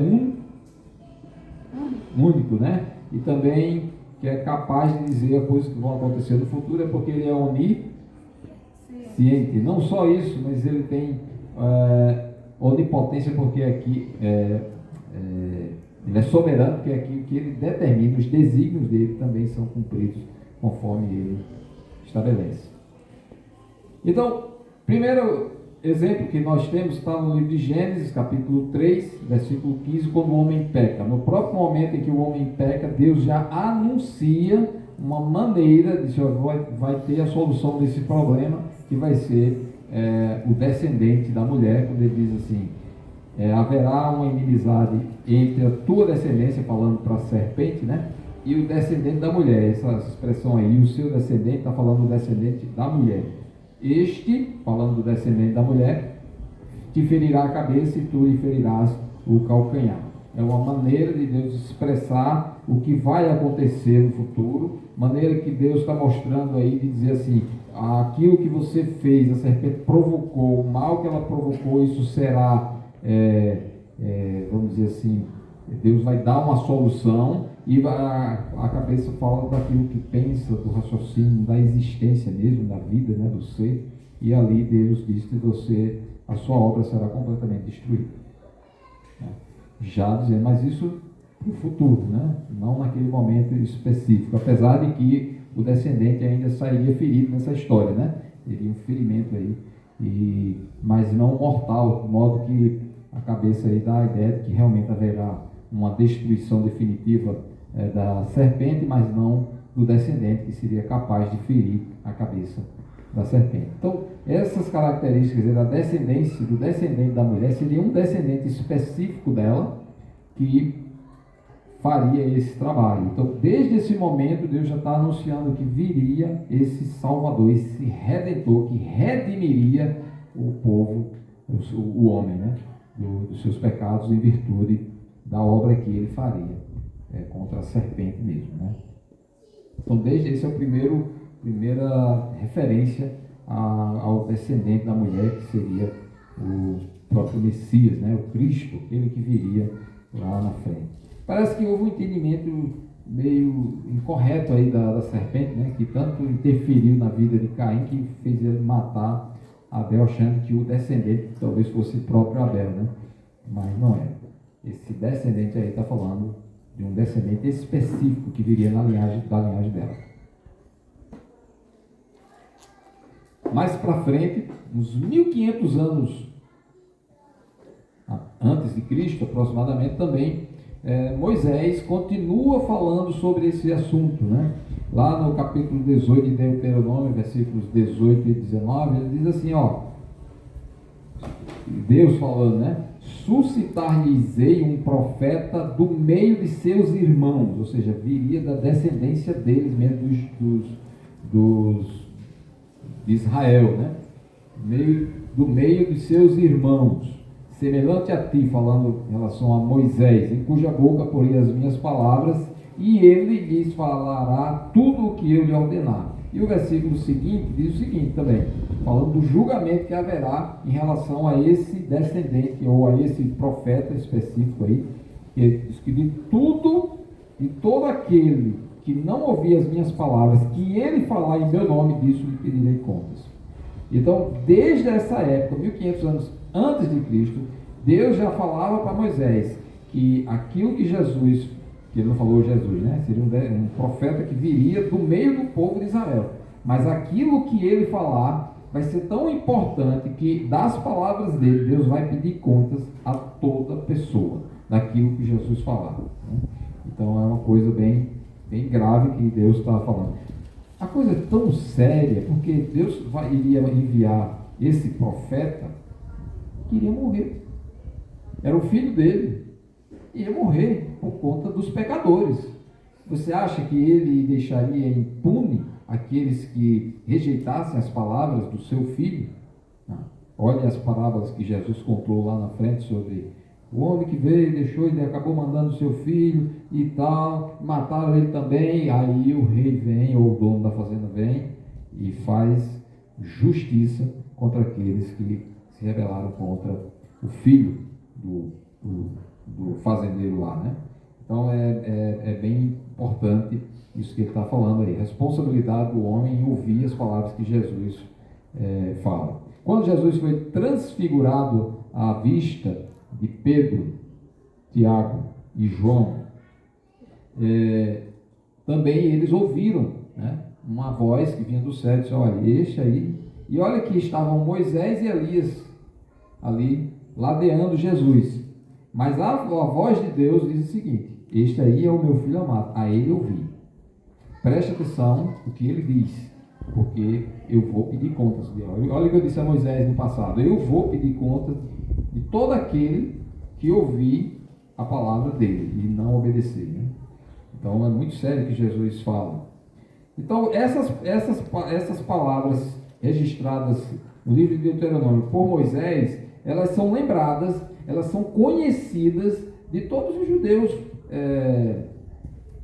único, né? E também que é capaz de dizer as coisas que vão acontecer no futuro, é porque ele é onisciente. Não só isso, mas ele tem onipotência, porque aqui ele é soberano, porque aqui o que ele determina, os desígnios dele também são cumpridos conforme ele estabelece. Então, primeiro exemplo que nós temos está no livro de Gênesis, capítulo 3, versículo 15, quando o homem peca. No próprio momento em que o homem peca, Deus já anuncia uma maneira de vai ter a solução desse problema, que vai ser o descendente da mulher, quando ele diz assim: haverá uma inimizade entre a tua descendência, falando para a serpente, né? E o descendente da mulher, essa expressão aí, e o seu descendente, está falando do descendente da mulher. Este, falando do descendente da mulher, te ferirá a cabeça e tu lhe ferirás o calcanhar. É uma maneira de Deus expressar o que vai acontecer no futuro, maneira que Deus está mostrando aí, de dizer assim, aquilo que você fez, a serpente provocou, o mal que ela provocou, isso será, vamos dizer assim, Deus vai dar uma solução, e a cabeça fala daquilo que pensa, do raciocínio, da existência mesmo, da vida, né, do ser, e ali Deus diz que a sua obra será completamente destruída. Já dizendo, mas isso no futuro, né? Não naquele momento específico, apesar de que o descendente ainda sairia ferido nessa história, né? Teria um ferimento aí, mas não mortal, de modo que a cabeça aí dá a ideia de que realmente haverá uma destruição definitiva da serpente, mas não do descendente, que seria capaz de ferir a cabeça da serpente. Então, essas características da descendência, do descendente da mulher, seria um descendente específico dela que faria esse trabalho. Então, desde esse momento, Deus já está anunciando que viria esse Salvador, esse Redentor, que redimiria o povo, o homem, né, dos seus pecados em virtude da obra que ele faria contra a serpente mesmo, né? Então, desde esse é o primeira referência ao descendente da mulher, que seria o próprio Messias, né? O Cristo, ele que viria lá na frente. Parece que houve um entendimento meio incorreto aí da serpente, né? Que tanto interferiu na vida de Caim, que fez ele matar Abel, achando que o descendente talvez fosse o próprio Abel, né? Mas não é. Esse descendente aí está falando de um descendente específico que viria da linhagem dela. Mais para frente, uns 1500 anos antes de Cristo, aproximadamente, também, Moisés continua falando sobre esse assunto, né? Lá no capítulo 18 de Deuteronômio, versículos 18 e 19, ele diz assim, Deus falando, né? Suscitar-lhes-ei um profeta do meio de seus irmãos, ou seja, viria da descendência deles mesmo, de Israel, né? Do meio de seus irmãos, semelhante a ti, falando em relação a Moisés, em cuja boca porei as minhas palavras, e ele lhes falará tudo o que eu lhe ordenar. E o versículo seguinte diz o seguinte também, falando do julgamento que haverá em relação a esse descendente, ou a esse profeta específico aí, que diz que de todo aquele que não ouvir as minhas palavras, que ele falar em meu nome, disso lhe pedirei contas. Então, desde essa época, 1500 anos antes de Cristo, Deus já falava para Moisés que aquilo que Jesus, que ele não falou Jesus, né? Seria um profeta que viria do meio do povo de Israel. Mas aquilo que ele falar vai ser tão importante que das palavras dele, Deus vai pedir contas a toda pessoa daquilo que Jesus falar, né? Então é uma coisa bem grave que Deus está falando. A coisa é tão séria, porque Deus iria enviar esse profeta que iria morrer. Era o filho dele, ia morrer por conta dos pecadores. Você acha que ele deixaria impune aqueles que rejeitassem as palavras do seu filho? Não. Olha as parábolas que Jesus contou lá na frente sobre o homem que veio, deixou e acabou mandando seu filho e tal, mataram ele também. Aí o rei vem, ou o dono da fazenda vem e faz justiça contra aqueles que se rebelaram contra o filho do fazendeiro lá, né? Então é bem importante isso que ele está falando aí, responsabilidade do homem em ouvir as palavras que Jesus fala. Quando Jesus foi transfigurado à vista de Pedro, Tiago e João, também eles ouviram, né, uma voz que vinha do céu e disse, olha, este aí, e olha que estavam Moisés e Elias ali ladeando Jesus, mas a voz de Deus diz o seguinte, este aí é o meu filho amado, a ele ouvi. Preste atenção no que ele diz, porque eu vou pedir contas dele. Olha o que eu disse a Moisés no passado, eu vou pedir contas de todo aquele que ouvir a palavra dele e não obedecer, né? Então é muito sério o que Jesus fala. Então essas palavras registradas no livro de Deuteronômio por Moisés, elas são lembradas, elas são conhecidas de todos os judeus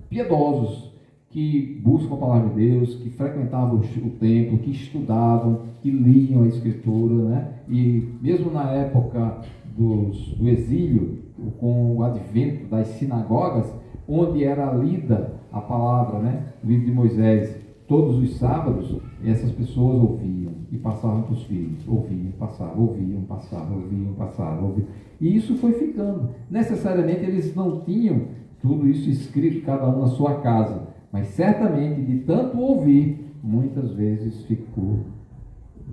piedosos, que buscam a palavra de Deus, que frequentavam o templo, que estudavam, que liam a Escritura, né? E mesmo na época do exílio, com o advento das sinagogas, onde era lida a palavra, né? O livro de Moisés, todos os sábados, essas pessoas ouviam e passavam para os filhos, ouviam, passavam, ouviam, passavam, ouviam, passavam, ouviam. E isso foi ficando. Necessariamente eles não tinham tudo isso escrito, cada um na sua casa, mas certamente de tanto ouvir, muitas vezes ficou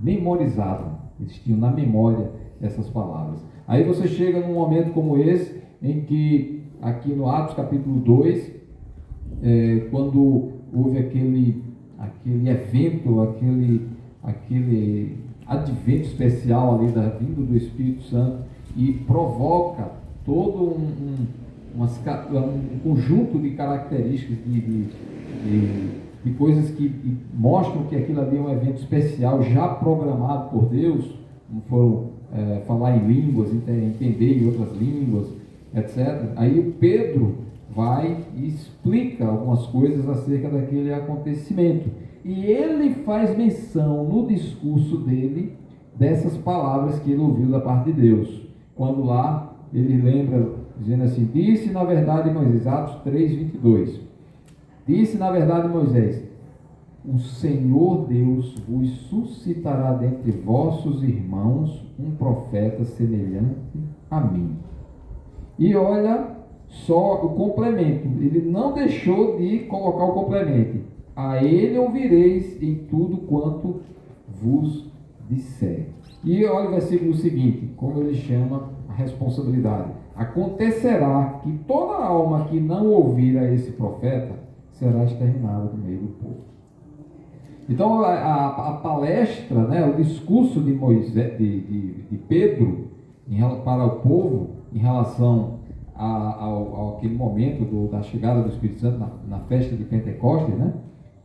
memorizado. Eles tinham na memória essas palavras. Aí você chega num momento como esse, em que aqui no Atos capítulo 2, quando houve aquele evento, aquele advento especial ali da vinda do Espírito Santo, e provoca todo um conjunto de características, de coisas que mostram que aquilo ali é um evento especial, já programado por Deus, como foram falar em línguas, entender em outras línguas, etc. Aí o Pedro vai e explica algumas coisas acerca daquele acontecimento. E ele faz menção no discurso dele dessas palavras que ele ouviu da parte de Deus. Quando lá ele lembra, dizendo assim: disse na verdade Moisés, Atos 3:22, disse na verdade Moisés: o Senhor Deus vos suscitará dentre vossos irmãos um profeta semelhante a mim. E olha só o complemento, ele não deixou de colocar o complemento: a ele ouvireis em tudo quanto vos disser. E olha o versículo seguinte, como ele chama a responsabilidade: acontecerá que toda alma que não ouvir a esse profeta será exterminada do meio do povo. Então a palestra, né, o discurso de Moisés, de Pedro para o povo em relação aquele momento da chegada do Espírito Santo na festa de Pentecostes, né?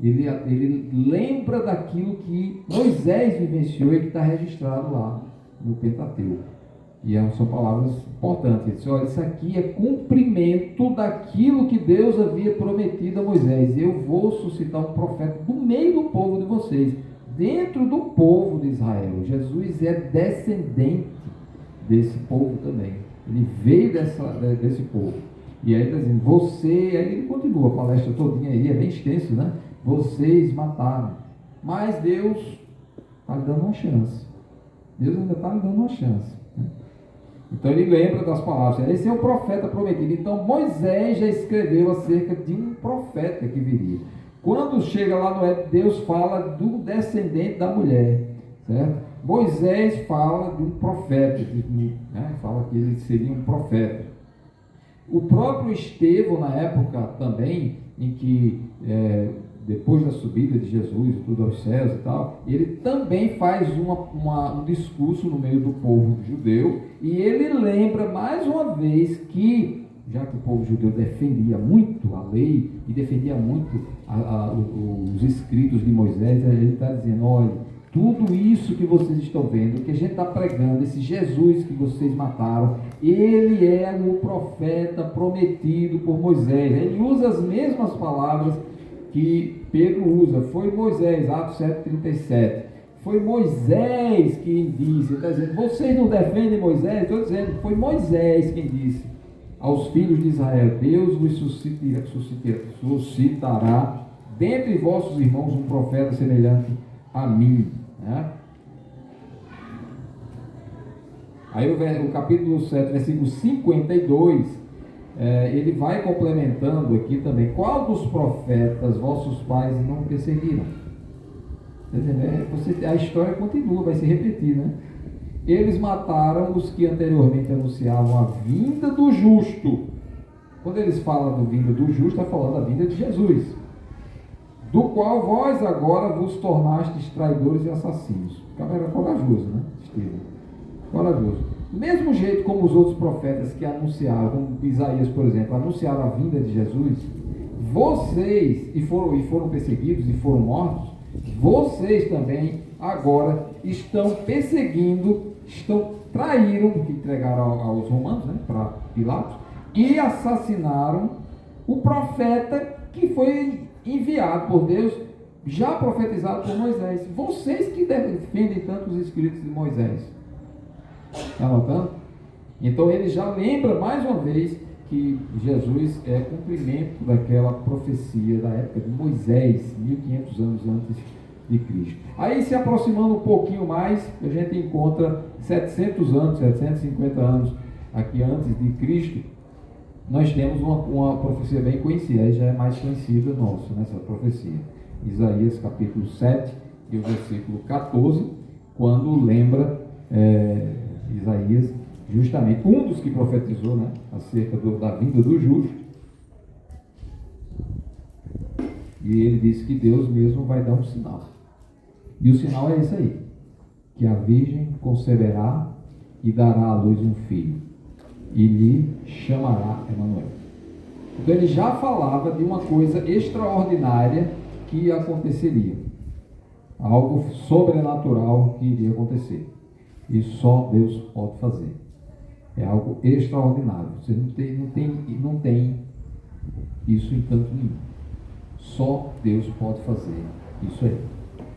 Ele lembra daquilo que Moisés vivenciou e que está registrado lá no Pentateuco. E são palavras importantes. Ele diz: olha, isso aqui é cumprimento daquilo que Deus havia prometido a Moisés. Eu vou suscitar um profeta do meio do povo de vocês, dentro do povo de Israel. Jesus é descendente desse povo também. Ele veio desse povo. E aí ele está dizendo: aí ele continua a palestra todinha aí, é bem extenso, né? Vocês mataram. Mas Deus está lhe dando uma chance. Deus ainda está lhe dando uma chance. Né? Então ele lembra das palavras. Esse é o profeta prometido. Então Moisés já escreveu acerca de um profeta que viria. Quando chega lá no Éden, Deus fala do descendente da mulher. Certo? Moisés fala de um profeta, né? Fala que ele seria um profeta. O próprio Estevão, na época também, em que depois da subida de Jesus e tudo aos céus e tal, ele também faz um discurso no meio do povo judeu, e ele lembra mais uma vez que, já que o povo judeu defendia muito a lei e defendia muito os escritos de Moisés, ele está dizendo: olha, tudo isso que vocês estão vendo, que a gente está pregando, esse Jesus que vocês mataram, ele é o profeta prometido por Moisés. Ele usa as mesmas palavras que Pedro usa. Foi Moisés, Atos 7:37. Foi Moisés quem disse. Está dizendo: vocês não defendem Moisés? Estou dizendo, foi Moisés quem disse aos filhos de Israel: Deus vos suscitará dentre vossos irmãos um profeta semelhante a mim. Né? Aí o capítulo 7, versículo 52, ele vai complementando aqui também: qual dos profetas vossos pais não perseguiram? A história continua, vai se repetir, né? Eles mataram os que anteriormente anunciavam a vinda do justo. Quando eles falam da vinda do justo, está falando da vinda de Jesus, do qual vós agora vos tornastes traidores e assassinos. O cara era corajoso, né? Estevão. Corajoso. Do mesmo jeito como os outros profetas que anunciaram, como Isaías, por exemplo, anunciaram a vinda de Jesus, vocês, e foram perseguidos e foram mortos, vocês também agora estão perseguindo, traíram, porque entregaram aos romanos, né, para Pilatos, e assassinaram o profeta que foi enviado por Deus, já profetizado por Moisés. Vocês que defendem tanto os escritos de Moisés. Está anotando? Então ele já lembra mais uma vez que Jesus é cumprimento daquela profecia da época de Moisés, 1500 anos antes de Cristo. Aí, se aproximando um pouquinho mais, a gente encontra 700 anos, 750 anos aqui antes de Cristo, nós temos uma profecia bem conhecida, aí já é mais conhecida nossa, nessa profecia. Isaías capítulo 7 e o versículo 14, quando lembra Isaías, justamente um dos que profetizou, né, acerca da vinda do justo, e ele disse que Deus mesmo vai dar um sinal, e o sinal é esse aí, que a virgem conceberá e dará à luz um filho, e lhe chamará Emanuel. Então ele já falava de uma coisa extraordinária que aconteceria, algo sobrenatural que iria acontecer, e só Deus pode fazer. É algo extraordinário. Você não tem isso em canto nenhum. Só Deus pode fazer isso aí.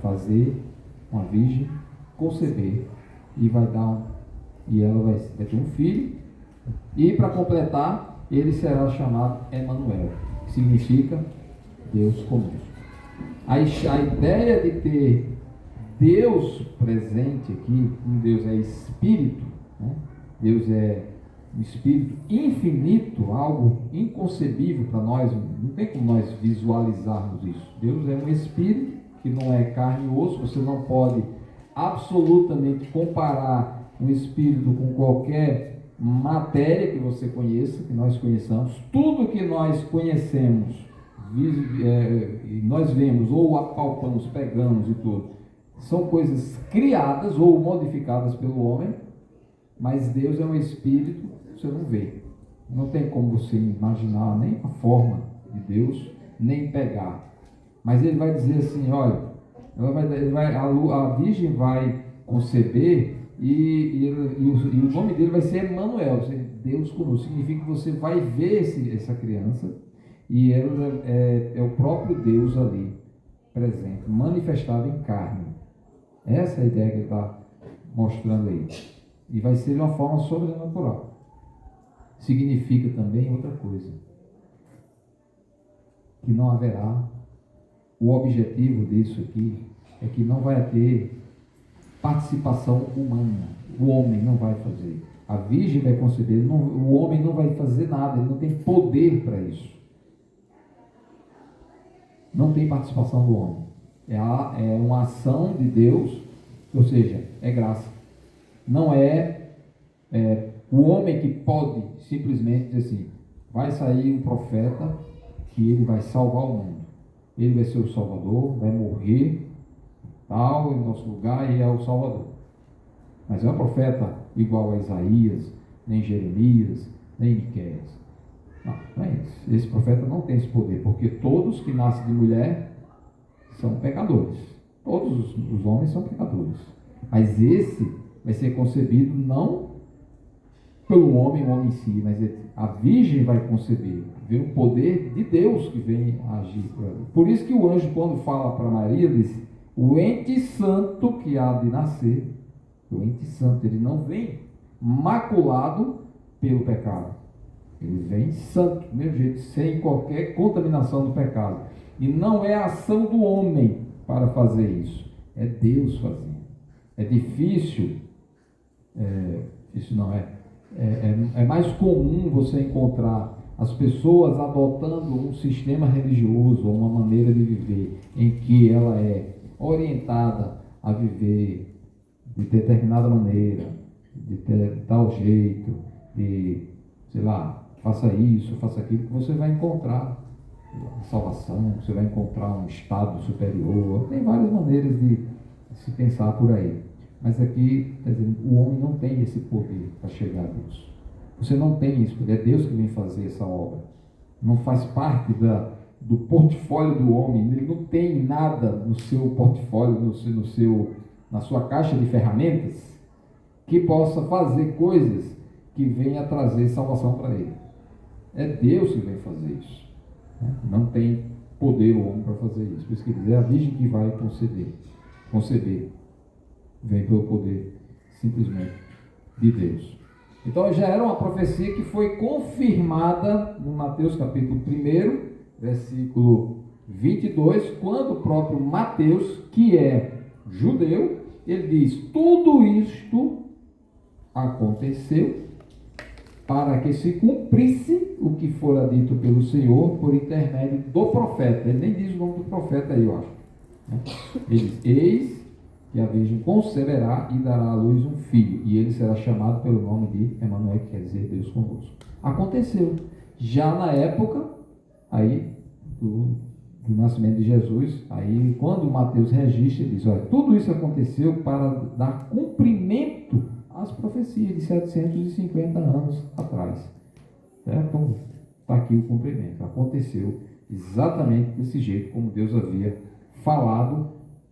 Fazer uma virgem conceber e e ela vai ter um filho, e para completar, ele será chamado Emanuel, que significa Deus conosco. A ideia de ter Deus presente aqui, como Deus é espírito, né? Deus é um espírito infinito, algo inconcebível para nós, não tem como nós visualizarmos isso. Deus é um espírito que não é carne e osso, você não pode absolutamente comparar um espírito com qualquer matéria que você conheça, que nós conheçamos. Tudo que nós conhecemos, nós vemos ou apalpamos, pegamos e tudo, são coisas criadas ou modificadas pelo homem, mas Deus é um espírito, você não vê. Não tem como você imaginar nem a forma de Deus, nem pegar. Mas ele vai dizer assim, olha, a virgem vai conceber e o nome dele vai ser Emanuel, Deus conosco. Significa que você vai ver essa criança e ela é o próprio Deus ali, presente, manifestado em carne. Essa é a ideia que ele está mostrando aí. E vai ser de uma forma sobrenatural. Significa também outra coisa, que não haverá, o objetivo disso aqui é que não vai ter participação humana. O homem não vai fazer. A virgem vai conceber, o homem não vai fazer nada, ele não tem poder para isso. Não tem participação do homem. É uma ação de Deus, ou seja, é graça. Não é o homem que pode simplesmente dizer assim, vai sair um profeta que ele vai salvar o mundo. Ele vai ser o Salvador, vai morrer, tal, em nosso lugar, e é o Salvador. Mas não é um profeta igual a Isaías, nem Jeremias, nem Miqueias. Não é isso. Esse profeta não tem esse poder, porque todos que nascem de mulher são pecadores. Todos os homens são pecadores. Mas esse vai ser concebido não pelo homem, o homem em si, mas a virgem vai conceber. Vê o poder de Deus que vem agir por ela. Por isso que o anjo, quando fala para Maria, diz, o ente santo que há de nascer, o ente santo, ele não vem maculado pelo pecado. Ele vem santo, do mesmo jeito, sem qualquer contaminação do pecado. E não é a ação do homem para fazer isso. É Deus fazendo. É difícil, isso não é. É mais comum você encontrar as pessoas adotando um sistema religioso, ou uma maneira de viver, em que ela é orientada a viver de determinada maneira, de tal jeito, de, sei lá, faça isso, faça aquilo, que você vai encontrar salvação, você vai encontrar um estado superior. Tem várias maneiras de se pensar por aí. Mas aqui está dizendo, o homem não tem esse poder para chegar a Deus. Você não tem isso, é Deus que vem fazer essa obra. Não faz parte do portfólio do homem, ele não tem nada no seu portfólio, na sua caixa de ferramentas, que possa fazer coisas que venha trazer salvação para ele. É Deus que vem fazer isso. Não tem poder o homem para fazer isso. Por isso que ele diz, é a virgem que vai conceber. Vem pelo poder simplesmente de Deus. Então já era uma profecia que foi confirmada no Mateus capítulo 1, versículo 22, quando o próprio Mateus, que é judeu, ele diz, tudo isto aconteceu para que se cumprisse o que fora dito pelo Senhor por intermédio do profeta. Ele nem diz o nome do profeta aí, eu acho. Ele diz, eis que a virgem conceberá e dará à luz um filho, e ele será chamado pelo nome de Emanuel, que quer dizer Deus conosco. Aconteceu. Já na época aí do nascimento de Jesus, aí quando Mateus registra, ele diz, olha, tudo isso aconteceu para dar cumprimento às profecias de 750 anos atrás. Certo? Então, está aqui o cumprimento. Aconteceu exatamente desse jeito como Deus havia falado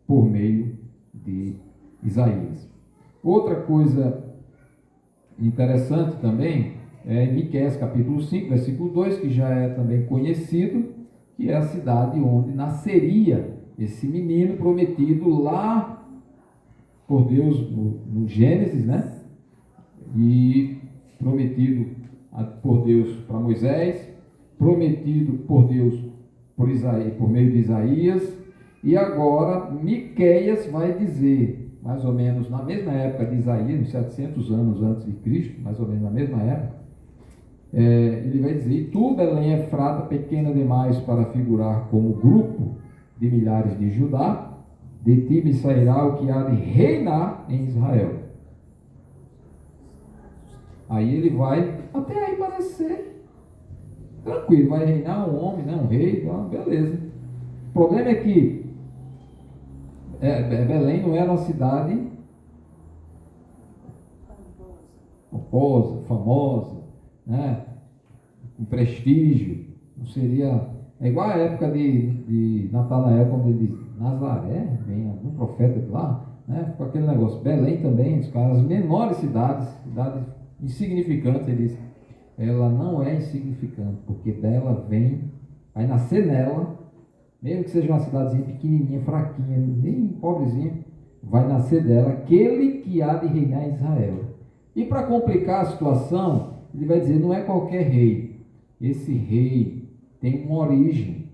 por meio de Isaías. Outra coisa interessante também é em Miqueias capítulo 5, versículo 2, que já é também conhecido, que é a cidade onde nasceria esse menino prometido lá por Deus no Gênesis, né? E prometido por Deus para Moisés, prometido por Deus por meio de Isaías, e agora Miqueias vai dizer, mais ou menos na mesma época de Isaías, uns 700 anos antes de Cristo, mais ou menos na mesma época, ele vai dizer, tu, Belém Efrata, pequena demais para figurar como grupo de milhares de Judá, de ti me sairá o que há de reinar em Israel. Aí ele vai, até aí parece ser tranquilo, vai reinar um homem, né, um rei, então, beleza. O problema é que Belém não era uma cidade pomposa, famosa, né, com prestígio, não seria, é igual a época de Natanael, quando ele diz, Nazaré, vem algum profeta de lá, né, com aquele negócio, Belém também, as menores cidades insignificantes, ele diz, ela não é insignificante, porque dela vai nascer nela, mesmo que seja uma cidadezinha pequenininha, fraquinha, nem pobrezinha, vai nascer dela aquele que há de reinar em Israel. E para complicar a situação, ele vai dizer, não é qualquer rei, esse rei tem uma origem.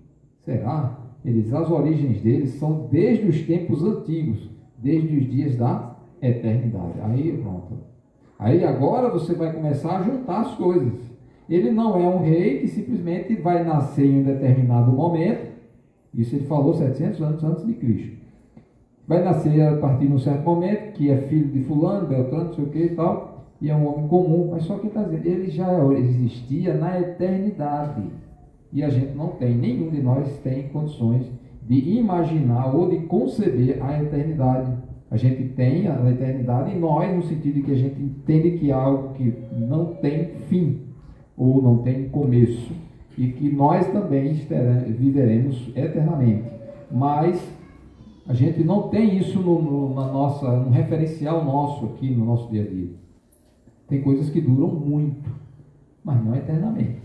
Será? Ele diz, as origens dele são desde os tempos antigos, desde os dias da eternidade. Aí pronto. Aí agora você vai começar a juntar as coisas. Ele não é um rei que simplesmente vai nascer em um determinado momento. Isso ele falou 700 anos antes de Cristo. Vai nascer a partir de um certo momento, que é filho de fulano, Beltrano, não sei o que e tal, e é um homem comum, mas só que está dizendo, ele já existia na eternidade. E a gente não tem, nenhum de nós tem condições de imaginar ou de conceber a eternidade. A gente tem a eternidade em nós, no sentido de que a gente entende que é algo que não tem fim, ou não tem começo, e que nós também viveremos eternamente. Mas a gente não tem isso no referencial nosso aqui no nosso dia a dia. Tem coisas que duram muito, mas não eternamente.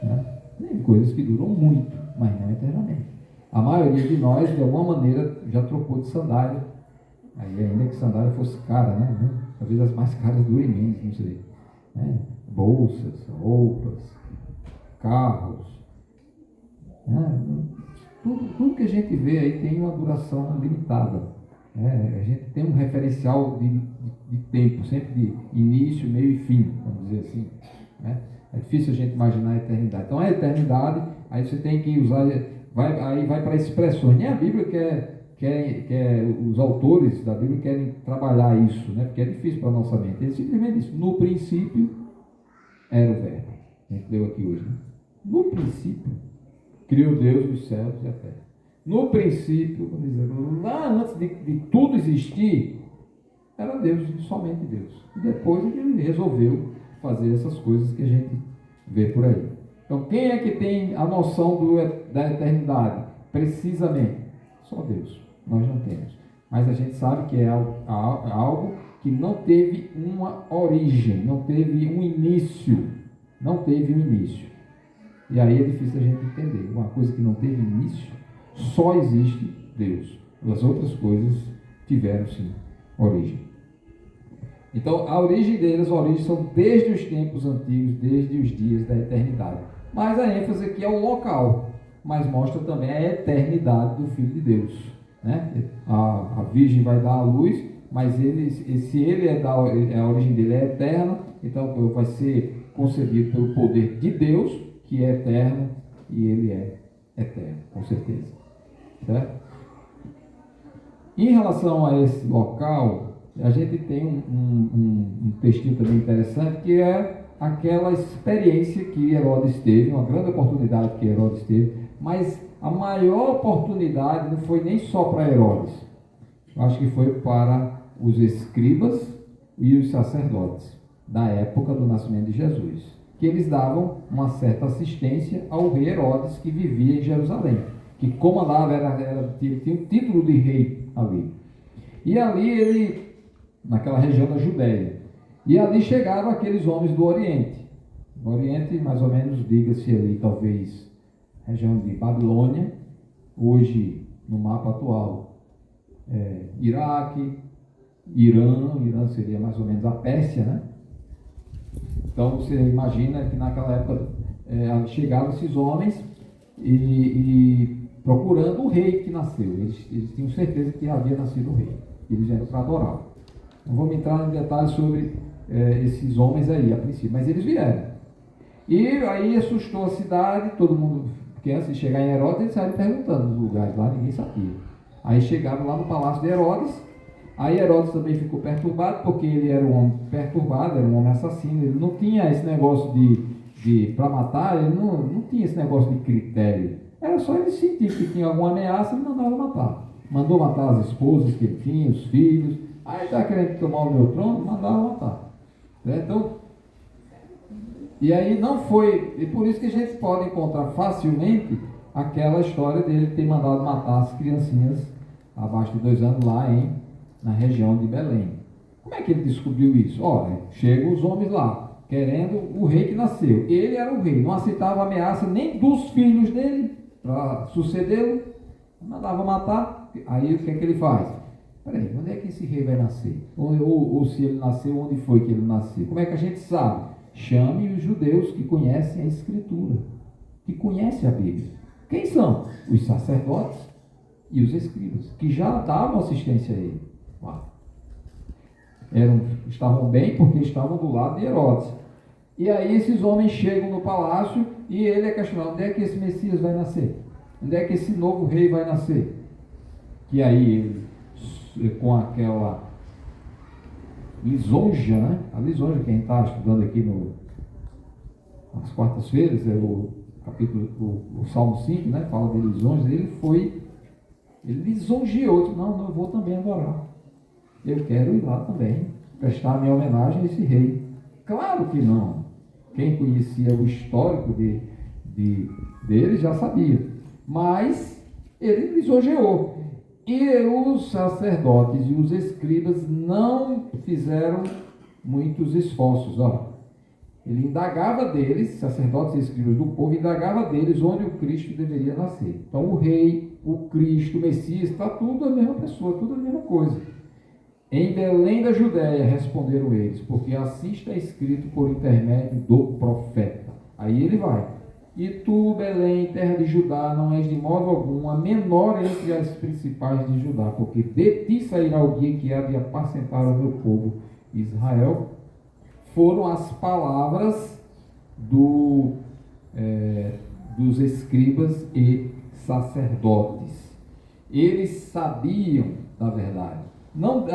Né? Tem coisas que duram muito, mas não eternamente. A maioria de nós, de alguma maneira, já trocou de sandália. Aí ainda que sandália fosse cara, né? Talvez as mais caras durem menos, não sei. Né? Bolsas, roupas, carros. Né? Tudo que a gente vê aí tem uma duração limitada. Né? A gente tem um referencial de tempo, sempre de início, meio e fim, vamos dizer assim. Né? É difícil a gente imaginar a eternidade. Então a eternidade, aí você tem que usar, aí vai para expressões. Nem a Bíblia os autores da Bíblia querem trabalhar isso, né? Porque é difícil para a nossa mente. Ele simplesmente diz, no princípio era o verbo. A gente leu aqui hoje, né? No princípio criou Deus os céus e a terra. No princípio, lá antes de tudo existir, era Deus, somente Deus. E depois ele resolveu fazer essas coisas que a gente vê por aí. Então, quem é que tem a noção da eternidade? Precisamente, só Deus. Nós não temos. Mas a gente sabe que é algo que não teve uma origem, não teve um início. Não teve um início. E aí é difícil a gente entender. Uma coisa que não teve início, só existe Deus. As outras coisas tiveram, sim, origem. Então, a origem deles, as origens são desde os tempos antigos, desde os dias da eternidade. Mas a ênfase aqui é o local, mas mostra também a eternidade do Filho de Deus. Né? A Virgem vai dar a luz, mas se ele a origem dele é eterna, então vai ser concebido pelo poder de Deus, que é eterno, e ele é eterno, com certeza. Certo? Em relação a esse local, a gente tem um textinho também interessante, que é aquela experiência que Herodes teve, uma grande oportunidade que Herodes teve, mas a maior oportunidade não foi nem só para Herodes, eu acho que foi para os escribas e os sacerdotes da época do nascimento de Jesus, que eles davam uma certa assistência ao rei Herodes, que vivia em Jerusalém, que comandava, tinha um título de rei ali. E ali ele, naquela região da Judéia, e ali chegaram aqueles homens do Oriente. No Oriente, mais ou menos, diga-se ali, talvez, região de Babilônia, hoje, no mapa atual, Iraque, Irã seria mais ou menos a Pérsia, né? Então, você imagina que naquela época chegaram esses homens e procurando o rei que nasceu. Eles tinham certeza que havia nascido o rei. Eles vieram para adorá-lo. Não vamos entrar em detalhes sobre esses homens aí, a princípio, mas eles vieram. E aí assustou a cidade, todo mundo, porque antes de chegar em Herodes, eles saíram perguntando nos lugares lá, ninguém sabia. Aí chegaram lá no palácio de Herodes, aí Herodes também ficou perturbado, porque ele era um homem perturbado, era um homem assassino, ele não tinha esse negócio para matar, ele não tinha esse negócio de critério. Era só ele sentir que tinha alguma ameaça, ele mandava matar. Mandou matar as esposas que ele tinha, os filhos. Aí está querendo tomar o meu trono, mandava matar. Então, e aí não foi, e por isso que a gente pode encontrar facilmente aquela história dele ter mandado matar as criancinhas abaixo de 2 anos lá na região de Belém. Como é que ele descobriu isso? Olha, chegam os homens lá, querendo o rei que nasceu. Ele era o rei, não aceitava ameaça nem dos filhos dele para sucedê-lo, mandava matar. Aí o que é que ele faz? Peraí, onde é que esse rei vai nascer? Ou se ele nasceu, onde foi que ele nasceu? Como é que a gente sabe? Chame os judeus que conhecem a Escritura, que conhecem a Bíblia. Quem são? Os sacerdotes e os escribas, que já davam assistência a ele. Estavam bem porque estavam do lado de Herodes. E aí esses homens chegam no palácio e ele é questionado: onde é que esse Messias vai nascer? Onde é que esse novo rei vai nascer? E aí ele, com aquela lisonja, né? A lisonja, quem está estudando aqui nas quartas-feiras, é o capítulo, o Salmo 5, né? Fala de lisonja. Ele lisonjeou, disse: não, eu vou também adorar. Eu quero ir lá também, prestar minha homenagem a esse rei. Claro que não. Quem conhecia o histórico dele já sabia. Mas ele lisonjeou. E os sacerdotes e os escribas não fizeram muitos esforços. Ele indagava deles, sacerdotes e escribas do povo, indagava deles onde o Cristo deveria nascer. Então o rei, o Cristo, o Messias, está tudo a mesma pessoa, tudo a mesma coisa. Em Belém da Judéia, responderam eles, porque assim está escrito por intermédio do profeta. Aí ele vai: e tu, Belém, terra de Judá, não és de modo algum a menor entre as principais de Judá, porque de ti sairá alguém que há de apacentar o meu povo Israel. Foram as palavras dos escribas e sacerdotes. Eles sabiam da verdade. Não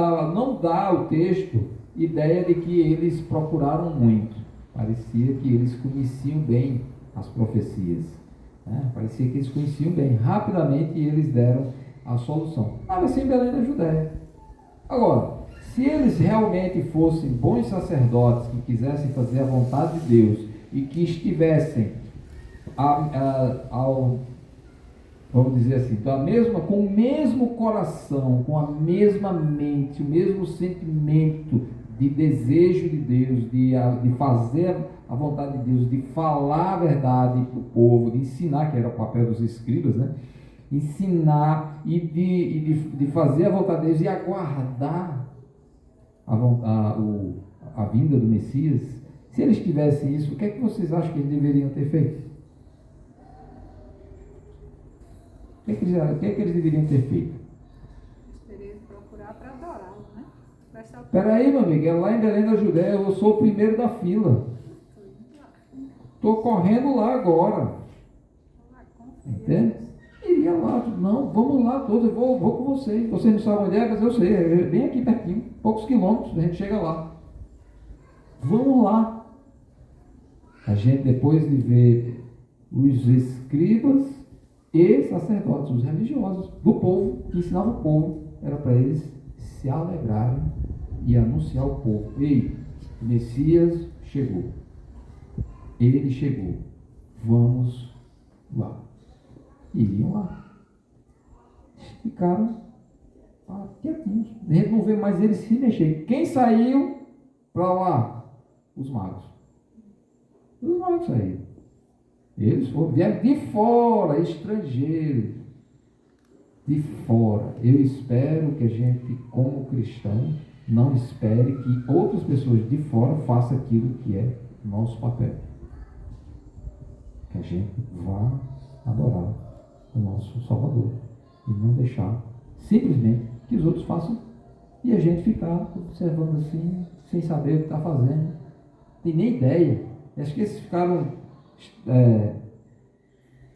dá o texto ideia de que eles procuraram muito. Parecia que eles conheciam bem as profecias. Né? Parecia que eles conheciam bem. Rapidamente eles deram a solução. Vai ser em Belém da Judéia. Agora, Se eles realmente fossem bons sacerdotes que quisessem fazer a vontade de Deus e que estivessem vamos dizer assim, com o mesmo coração, com a mesma mente, o mesmo sentimento de desejo de Deus, de fazer a vontade de Deus, de falar a verdade para o povo, de ensinar, que era o papel dos escribas, né? Ensinar e de fazer a vontade de Deus e aguardar a vinda do Messias. Se eles tivessem isso, o que é que vocês acham que eles deveriam ter feito? O que é que eles deveriam ter feito? Eles teriam que procurar para adorá-lo, né? Espera aí, meu amigo, é lá em Belém da Judéia, eu sou o primeiro da fila. Estou correndo lá agora. Entende? Iria lá, não, vamos lá todos, eu vou com vocês. Vocês não sabem onde é, mas eu sei, é bem aqui pertinho, poucos quilômetros, a gente chega lá. Vamos lá. A gente, depois de ver os escribas e sacerdotes, os religiosos do povo, que ensinavam o povo, era para eles se alegrarem e anunciar ao povo: ei, o Messias chegou, ele chegou, vamos lá. Iriam lá, ficaram quietinhos, de repente não vê mais eles se mexer. Quem saiu para lá? Os magos saíram. Eles vieram de fora, estrangeiros, de fora. Eu espero que a gente, como cristão, não espere que outras pessoas de fora façam aquilo que é nosso papel. Que a gente vá adorar o nosso Salvador e não deixar simplesmente que os outros façam e a gente ficar observando assim, sem saber o que está fazendo. Não tem nem ideia. Acho que eles ficaram,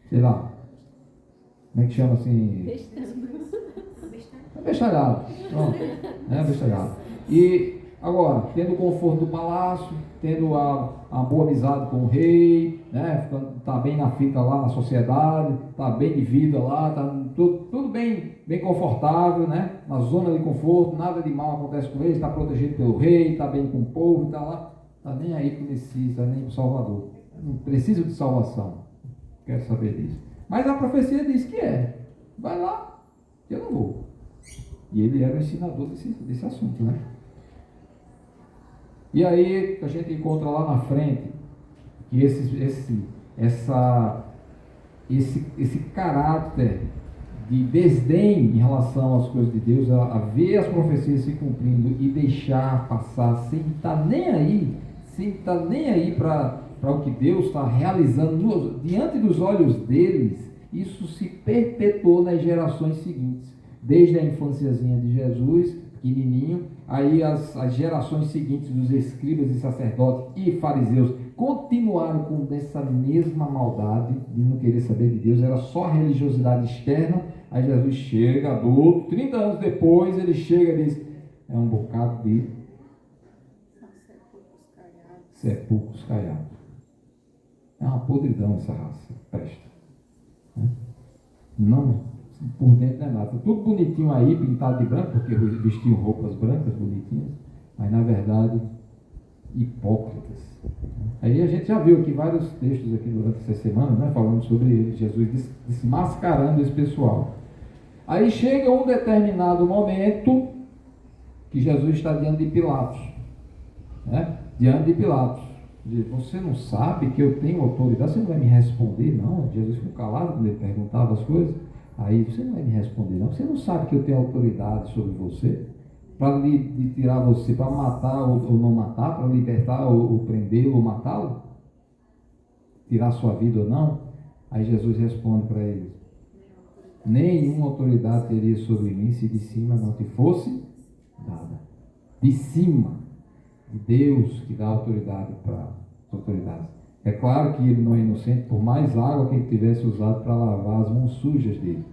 sei lá, como é que chama assim? Bestalhado. Pronto, bestalhado. E agora, tendo o conforto do palácio, tendo a boa amizade com o rei, né? Está bem na fita lá na sociedade, está bem de vida lá, está tudo bem confortável, né? Na zona de conforto, nada de mal acontece com ele, está protegido pelo rei, está bem com o povo, está lá, está nem aí para o Messias, está nem para o Salvador. Não precisa de salvação, quero saber disso. Mas a profecia diz que vai lá, eu não vou. E ele era o ensinador desse assunto, né? E aí a gente encontra lá na frente que esse caráter de desdém em relação às coisas de Deus, a ver as profecias se cumprindo e deixar passar sem estar nem aí para o que Deus está realizando diante dos olhos deles, isso se perpetuou nas gerações seguintes, desde a infânciazinha de Jesus, pequenininho, aí as gerações seguintes dos escribas e sacerdotes e fariseus continuaram com essa mesma maldade de não querer saber de Deus, era só religiosidade externa. Aí Jesus chega, adulto, 30 anos depois, ele chega e diz: é um bocado de sepulcros caiados. É uma podridão essa raça, presta. Não, por dentro não é nada. Tudo bonitinho aí, pintado de branco, porque vestiam roupas brancas bonitinhas, mas na verdade, hipócritas. Aí a gente já viu aqui vários textos aqui durante essa semana, né, falando sobre ele, Jesus desmascarando esse pessoal. Aí chega um determinado momento que Jesus está diante de Pilatos, né? Diante de Pilatos. Diz: você não sabe que eu tenho autoridade? Você não vai me responder, não? Jesus ficou calado quando ele perguntava as coisas. Aí: você não vai me responder, não? Você não sabe que eu tenho autoridade sobre você? Para lhe tirar você, para matar ou não matar, para libertar ou prendê-lo ou matá-lo? Tirar sua vida ou não? Aí Jesus responde para ele: nenhuma autoridade teria sobre mim se de cima não te fosse dada. De cima, de Deus que dá autoridade para as autoridades. É claro que ele não é inocente, por mais água que ele tivesse usado para lavar as mãos sujas dele.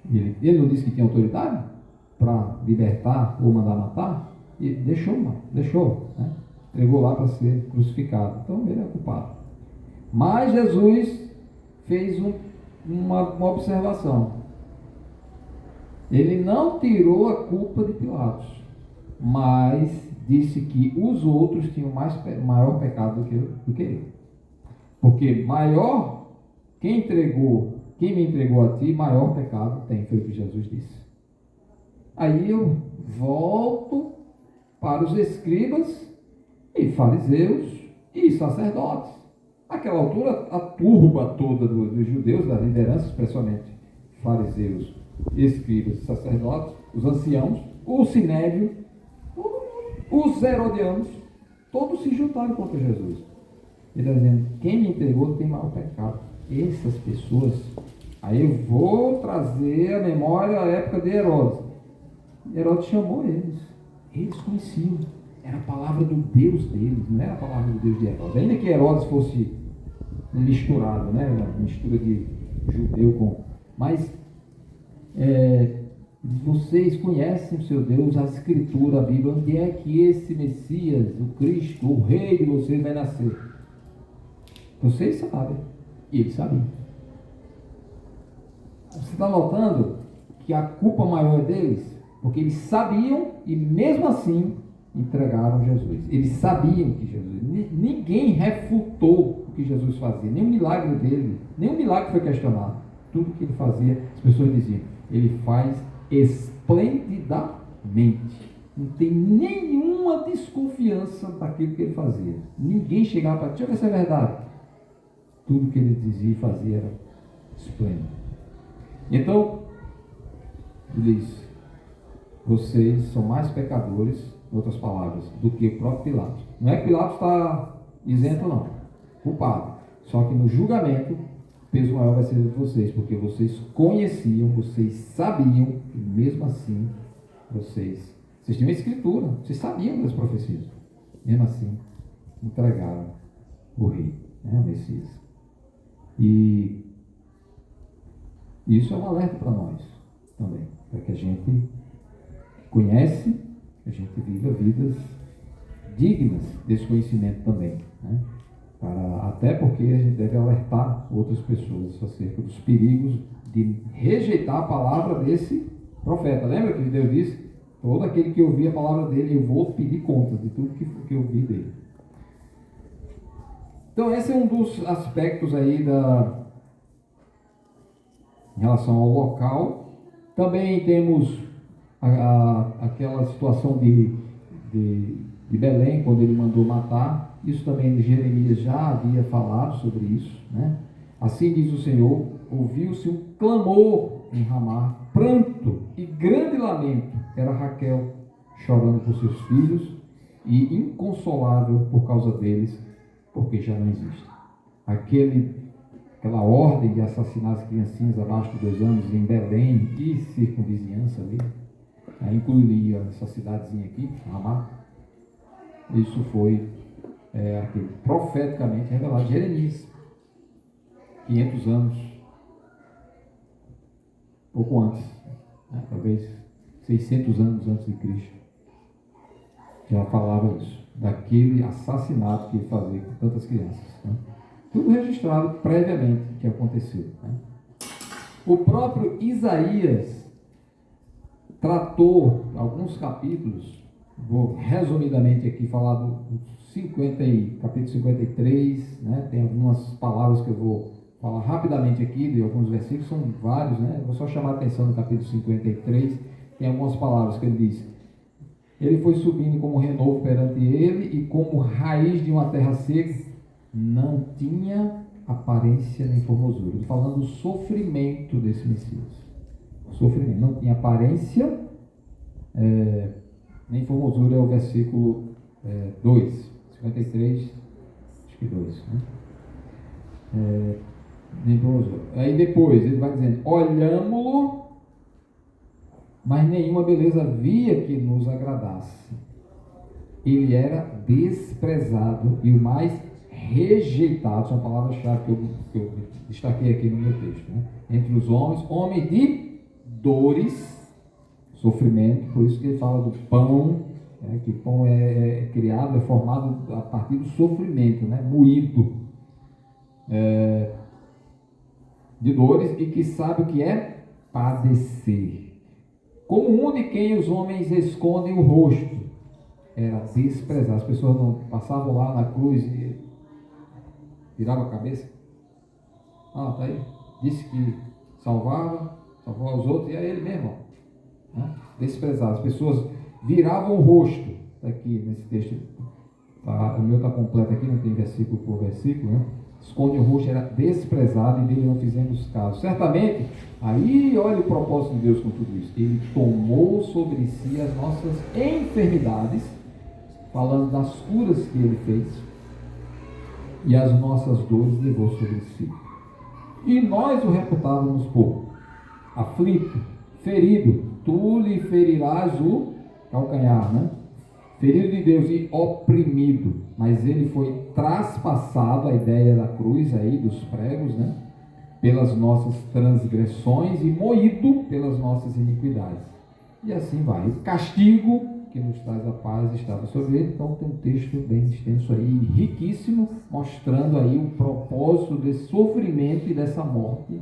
Ele não disse que tinha autoridade para libertar ou mandar matar? E deixou, né? Entregou lá para ser crucificado. Então ele é culpado. Mas Jesus fez uma observação. Ele não tirou a culpa de Pilatos, mas disse que os outros tinham maior pecado do que ele. Porque maior, quem me entregou a ti, maior pecado tem, foi o que Jesus disse. Aí eu volto para os escribas e fariseus e sacerdotes. Naquela altura, a turba toda dos judeus, das lideranças, especialmente fariseus, escribas e sacerdotes, os anciãos, o sinédrio, os herodianos, todos se juntaram contra Jesus. Ele está dizendo, quem me entregou tem maior pecado. Essas pessoas, aí eu vou trazer à memória a época de Herodes. Herodes chamou eles conheciam, era a palavra do Deus deles, não era a palavra do Deus de Herodes. Ainda que Herodes fosse um misturado, né? Uma mistura de judeu com... Mas vocês conhecem o seu Deus, a Escritura, a Bíblia, onde é que esse Messias, o Cristo, o Rei de vocês vai nascer? Vocês sabem, e eles sabiam. Você está notando que a culpa maior é deles? Porque eles sabiam e mesmo assim entregaram Jesus. Eles sabiam que Jesus... Ninguém refutou o que Jesus fazia. Nenhum milagre dele, nenhum milagre foi questionado. Tudo que ele fazia, as pessoas diziam, ele faz esplendidamente. Não tem nenhuma desconfiança daquilo que ele fazia. Ninguém chegava para... Deixa eu ver se é verdade. Tudo que ele dizia e fazia era esplêndido. Então, ele diz, vocês são mais pecadores, em outras palavras, do que o próprio Pilatos. Não é que Pilatos está isento, não. Culpado. Só que no julgamento, o peso maior vai ser de vocês, porque vocês conheciam, vocês sabiam, e mesmo assim, vocês tinham a Escritura, vocês sabiam das profecias. Mesmo assim, entregaram o rei, o Messias. E isso é um alerta para nós também, para que a gente conhece, a gente viva vidas dignas desse conhecimento também, né? Até porque a gente deve alertar outras pessoas acerca dos perigos de rejeitar a palavra desse profeta. Lembra que Deus disse? Todo aquele que ouvir a palavra dele, eu vou pedir contas de tudo que eu ouvi dele. Então esse é um dos aspectos aí em relação ao local. Também temos aquela situação de Belém, quando ele mandou matar. Isso também Jeremias já havia falado sobre isso, né? Assim diz o Senhor, ouviu-se um clamor em Ramá, pranto e grande lamento. Era Raquel chorando por seus filhos e inconsolável por causa deles, porque já não existe. Aquela ordem de assassinar as criancinhas abaixo de 2 anos em Belém e circunvizinhança ali, incluiria essa cidadezinha aqui, Ramá. Isso foi profeticamente revelado de Jeremias, 500 anos, pouco antes, talvez 600 anos antes de Cristo, já falava isso, daquele assassinato que ele fazia com tantas crianças, né? Tudo registrado previamente que aconteceu, né? O próprio Isaías tratou alguns capítulos, vou resumidamente aqui falar do capítulo 53, né? Tem algumas palavras que eu vou falar rapidamente aqui, de alguns versículos, são vários, né? Vou só chamar a atenção no capítulo 53, tem algumas palavras que ele diz: ele foi subindo como renovo perante ele, e como raiz de uma terra seca, não tinha aparência nem formosura. Ele falando do sofrimento desse Messias. O sofrimento não tinha aparência nem formosura, é o versículo 2, 53, acho que 2, né? Nem formosura. Aí depois ele vai dizendo: olhámo-lo, mas nenhuma beleza havia que nos agradasse. Ele era desprezado e o mais rejeitado, são palavras-chave que eu destaquei aqui no meu texto, né? Entre os homens, homem de dores, sofrimento, por isso que ele fala do pão, que pão é criado, é formado a partir do sofrimento, né? Moído, de dores, e que sabe o que é padecer. como um de quem os homens escondem o rosto. Era desprezado. As pessoas não passavam lá na cruz e viravam a cabeça. Ah, tá aí. Disse que salvou os outros, e é ele mesmo. Né? Desprezado. As pessoas viravam o rosto. Está aqui nesse texto. Tá, o meu está completo aqui, não tem versículo por versículo, né? Esconde o rosto, era desprezado e dele não fizemos caso. Certamente, aí olha o propósito de Deus com tudo isso. Ele tomou sobre si as nossas enfermidades, falando das curas que ele fez, e as nossas dores levou sobre si. E nós o reputávamos por aflito, ferido. Tu lhe ferirás o calcanhar, né? Ferido de Deus e oprimido, mas ele foi traspassado, a ideia da cruz aí, dos pregos, né? Pelas nossas transgressões e moído pelas nossas iniquidades. E assim vai. O castigo que nos traz a paz estava sobre ele. Então tem um texto bem extenso aí, riquíssimo, mostrando aí o propósito desse sofrimento e dessa morte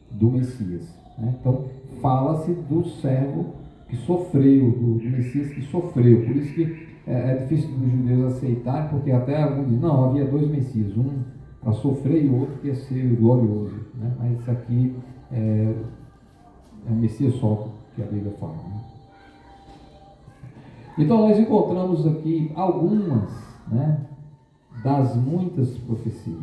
do Messias, né? Então fala-se do servo que sofreu, do Messias que sofreu. Por isso que é difícil dos judeus aceitarem, porque até alguns dizem, não, havia dois Messias, um para sofrer e o outro que ia ser glorioso, né? Mas isso aqui é um Messias só que a Bíblia fala, né? Então nós encontramos aqui algumas, né, das muitas profecias.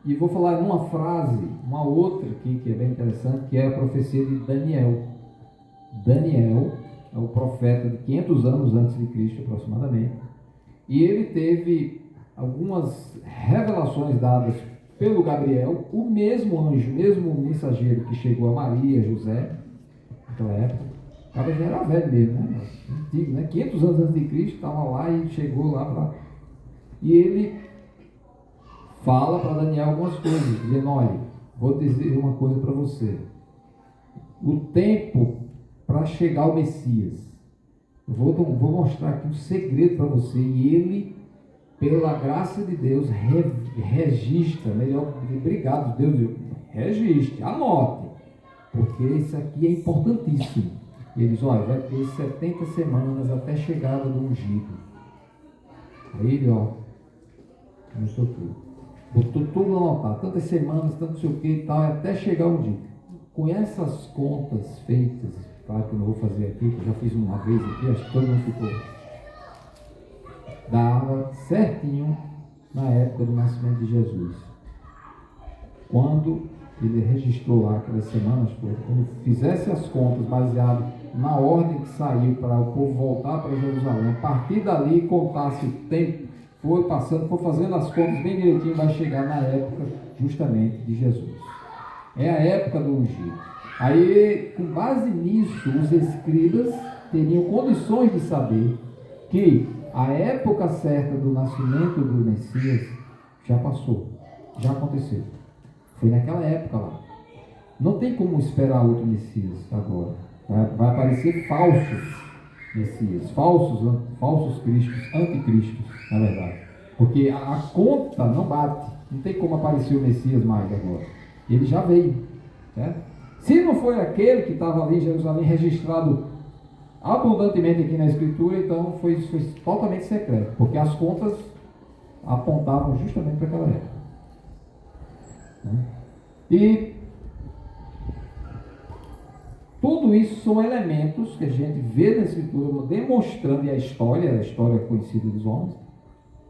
E vou falar em uma frase, uma outra aqui que é bem interessante, que é a profecia de Daniel. Daniel é o profeta de 500 anos antes de Cristo, aproximadamente. E ele teve algumas revelações dadas pelo Gabriel, o mesmo anjo, o mesmo mensageiro que chegou a Maria, José, naquela época. O cara já era velho mesmo, né? Antigo, né? 500 anos antes de Cristo, estava lá e chegou lá para... E ele fala para Daniel algumas coisas, dizendo, olha, vou dizer uma coisa para você. O tempo para chegar ao Messias, eu vou mostrar aqui um segredo para você, e ele, pela graça de Deus, registra, melhor, obrigado Deus, registre, anote, porque isso aqui é importantíssimo. E ele diz, olha, vai ter 70 semanas até a chegada do ungido. Aí ele, ó, começou tudo. Botou tudo anotado, tantas semanas, tanto sei o que e tal, até chegar um dia. Com essas contas feitas, claro que eu não vou fazer aqui, que eu já fiz uma vez aqui, acho que todo mundo ficou. Dava certinho na época do nascimento de Jesus. Quando ele registrou lá aquelas semanas todas, quando fizesse as contas baseado na ordem que saiu para o povo voltar para Jerusalém, a partir dali contasse o tempo, foi passando, foi fazendo as contas bem direitinho, vai chegar na época justamente de Jesus. É a época do ungido. Aí, com base nisso, os escribas teriam condições de saber que a época certa do nascimento do Messias já passou, já aconteceu. Foi naquela época lá. Não tem como esperar outro Messias agora. Vai aparecer falsos Messias, falsos cristos, anticristos, na verdade. Porque a conta não bate. Não tem como aparecer o Messias mais agora. Ele já veio. Certo? Se não foi aquele que estava ali em Jerusalém registrado abundantemente aqui na Escritura, então foi totalmente secreto. Porque as contas apontavam justamente para aquela época. E tudo isso são elementos que a gente vê na Escritura demonstrando, e a história conhecida dos homens,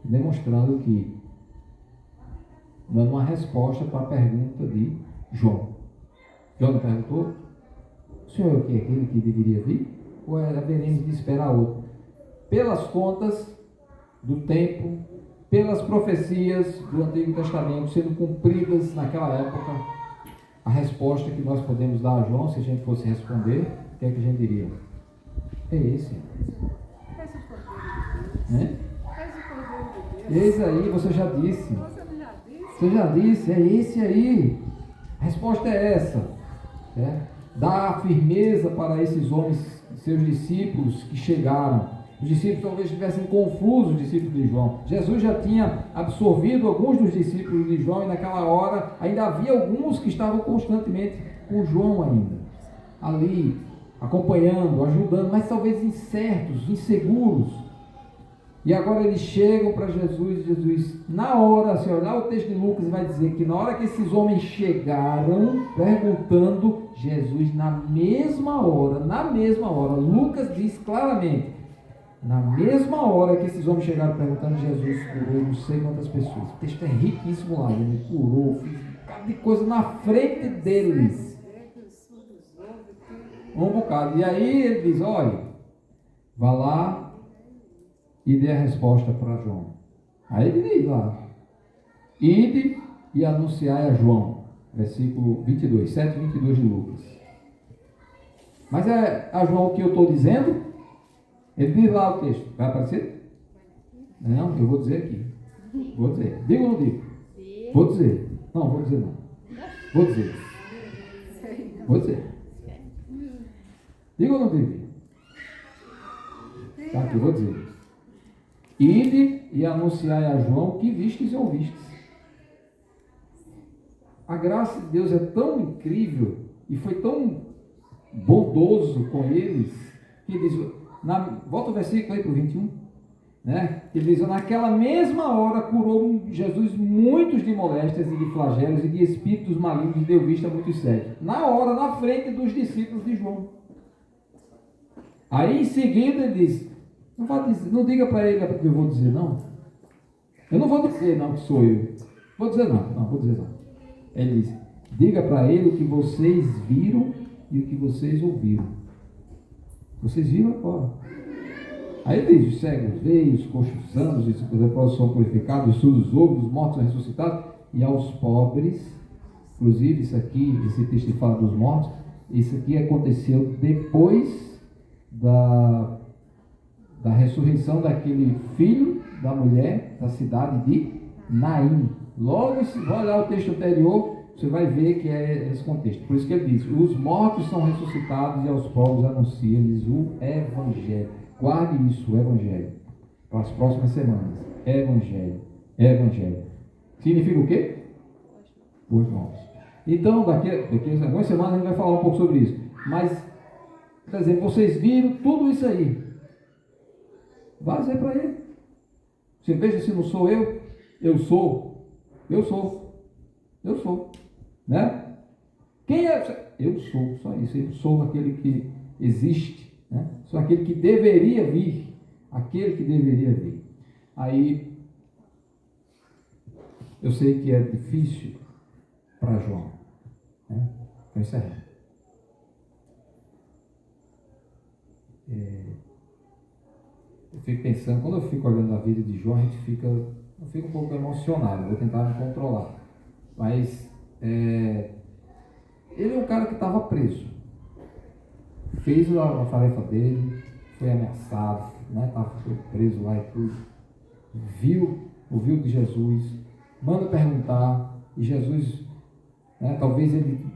demonstrando que, dando uma resposta para a pergunta de João. João perguntou, o senhor é o que? Aquele que deveria vir? Ou haveremos de esperar outro? Pelas contas do tempo, pelas profecias do Antigo Testamento sendo cumpridas naquela época, a resposta que nós podemos dar a João, se a gente fosse responder, o que é que a gente diria? É esse. Esse aí, você já disse. Você já disse, é esse aí. A resposta é essa. Dá firmeza para esses homens, seus discípulos que chegaram. Os discípulos talvez estivessem confusos, os discípulos de João. Jesus já tinha absorvido alguns dos discípulos de João, e naquela hora ainda havia alguns que estavam constantemente com João ainda. ali, acompanhando, ajudando, mas talvez incertos, inseguros. E agora eles chegam para Jesus, e Jesus, na hora, se olhar o texto de Lucas, vai dizer que na hora que esses homens chegaram, perguntando, Jesus, na mesma hora, Lucas diz claramente, na mesma hora que esses homens chegaram perguntando, Jesus curou não sei quantas pessoas. O texto é riquíssimo lá, ele curou, fez um bocado de coisa na frente deles. Um bocado. E aí ele diz, olha, vá lá e dê a resposta para João. Aí ele diz lá, ide e anunciai a João, versículo 22, 7, 22 de Lucas. Mas é a João que eu estou dizendo? Ele diz lá o texto, vai aparecer? Não, eu vou dizer aqui. Vou dizer. Digo ou não digo? Vou dizer. Não, vou dizer não. Vou dizer. Vou dizer. Digo ou não digo? Tá aqui, vou dizer. Ide e anunciai a João o que vistes e ouvistes. A graça de Deus é tão incrível e foi tão bondoso com eles, que diz, volta o versículo aí para o 21, né? Ele diz, naquela mesma hora curou Jesus muitos de moléstias e de flagelos e de espíritos malignos e deu vista a muitos cegos. Na hora, na frente dos discípulos de João. Aí em seguida ele diz, não diga para ele o que eu vou dizer, não. Eu não vou dizer não que sou eu. Vou dizer não, vou dizer não. Ele diz, diga para ele o que vocês viram e o que vocês ouviram. Vocês viram agora. Aí ele diz, os cegos veem, os coxos andam, os leprosos são purificados, os surdos ouvem, os mortos são ressuscitados, e aos pobres, inclusive isso aqui, esse texto fala dos mortos, isso aqui aconteceu depois da ressurreição daquele filho da mulher da cidade de Naim. Logo, se vai olhar o texto anterior, você vai ver que é esse contexto. Por isso que ele diz, os mortos são ressuscitados e aos pobres anuncia-lhes o Evangelho. Guarde isso, o Evangelho, para as próximas semanas. Evangelho, Evangelho. Significa o quê? Boas novas. Então, daqui a algumas semanas a gente vai falar um pouco sobre isso. Mas, quer dizer, vocês viram tudo isso aí. Vai dizer para ele. Você veja se não sou eu. Eu sou. Né? Quem é? Eu sou, só isso. Eu sou aquele que existe. Né? Sou aquele que deveria vir. Aquele que deveria vir. Aí, eu sei que é difícil para João. Né? Vou encerrar. Eu fico pensando, quando eu fico olhando a vida de João, eu fico um pouco emocionado, vou tentar me controlar. Mas ele é um cara que estava preso. Fez a tarefa dele, foi ameaçado, né? Foi preso lá e tudo. Ouviu de Jesus, manda perguntar, e Jesus, né, talvez ele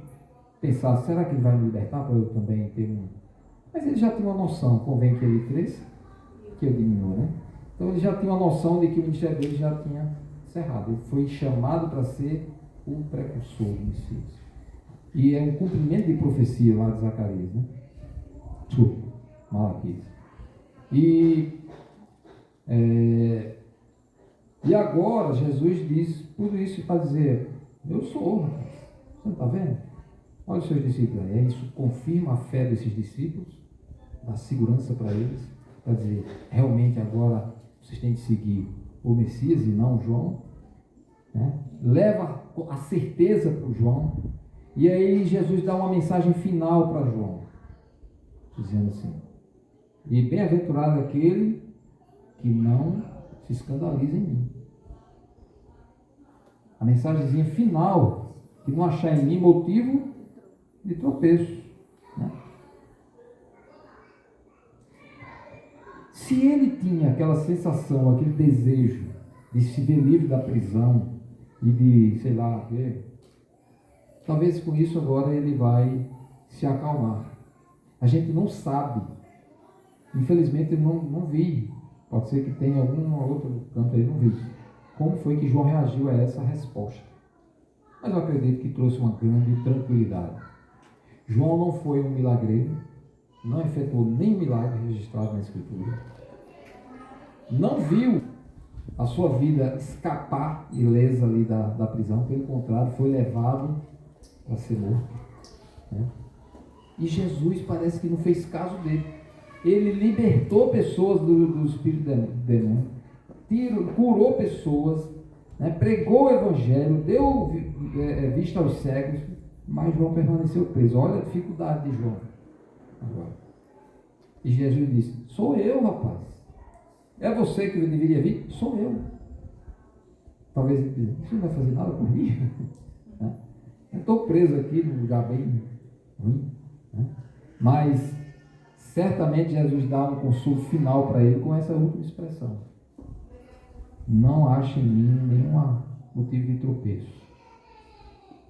pensasse, será que ele vai me libertar para eu também ter um... Mas ele já tinha uma noção, convém que ele cresça, que eu diminua, né? Então ele já tinha uma noção de que o ministério dele já tinha encerrado. Ele foi chamado para ser o precursor do Messias. E é um cumprimento de profecia lá de Zacarias, né? Malaquias. E agora Jesus diz tudo isso para dizer, eu sou, rapaz. Você não está vendo? Olha os seus discípulos aí. Isso confirma a fé desses discípulos, dá segurança para eles, para dizer, realmente agora vocês têm de seguir o Messias e não João, né? Leva a certeza para o João, e aí Jesus dá uma mensagem final para João, dizendo assim, e bem-aventurado aquele que não se escandaliza em mim. A mensagenzinha final, que não achar em mim motivo de tropeço, né? Se ele tinha aquela sensação, aquele desejo de se ver livre da prisão e de, sei lá, talvez com isso agora ele vai se acalmar. A gente não sabe. Infelizmente eu não vi. Pode ser que tenha algum outro canto aí, não vi. Como foi que João reagiu a essa resposta? Mas eu acredito que trouxe uma grande tranquilidade. João não foi um milagreiro, não efetuou nenhum milagre registrado na Escritura, não viu a sua vida escapar ilesa ali da prisão, pelo contrário, foi levado para ser morto, né? E Jesus parece que não fez caso dele. Ele libertou pessoas do espírito demônio, curou pessoas, né? Pregou o evangelho, deu vista aos cegos, mas João permaneceu preso. Olha a dificuldade de João agora. E Jesus disse: sou eu, rapaz. É você que deveria vir? Sou eu. Talvez ele diga: você não vai fazer nada por mim? Eu estou preso aqui num lugar bem ruim, né? Mas certamente Jesus dá um consolo final para ele com essa última expressão: não ache em mim nenhum motivo de tropeço.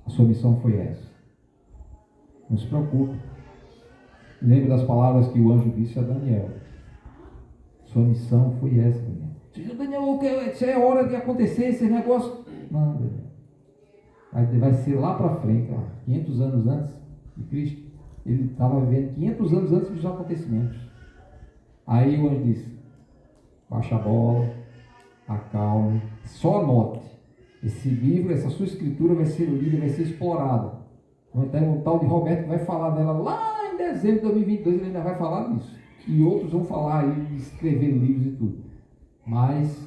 A sua missão foi essa. Não se preocupe. Lembre das palavras que o anjo disse a Daniel. Sua missão foi essa, Daniel. Daniel, é hora de acontecer esse negócio. Não, Daniel. Vai ser lá para frente, 500 anos antes de Cristo. Ele estava vivendo 500 anos antes dos acontecimentos. Aí o anjo disse: baixa a bola, acalme, só anote. Esse livro, essa sua escritura vai ser lida, vai ser explorada. Então, o tal de Roberto vai falar dela lá em dezembro de 2022, ele ainda vai falar disso. E outros vão falar aí, escrever livros e tudo. Mas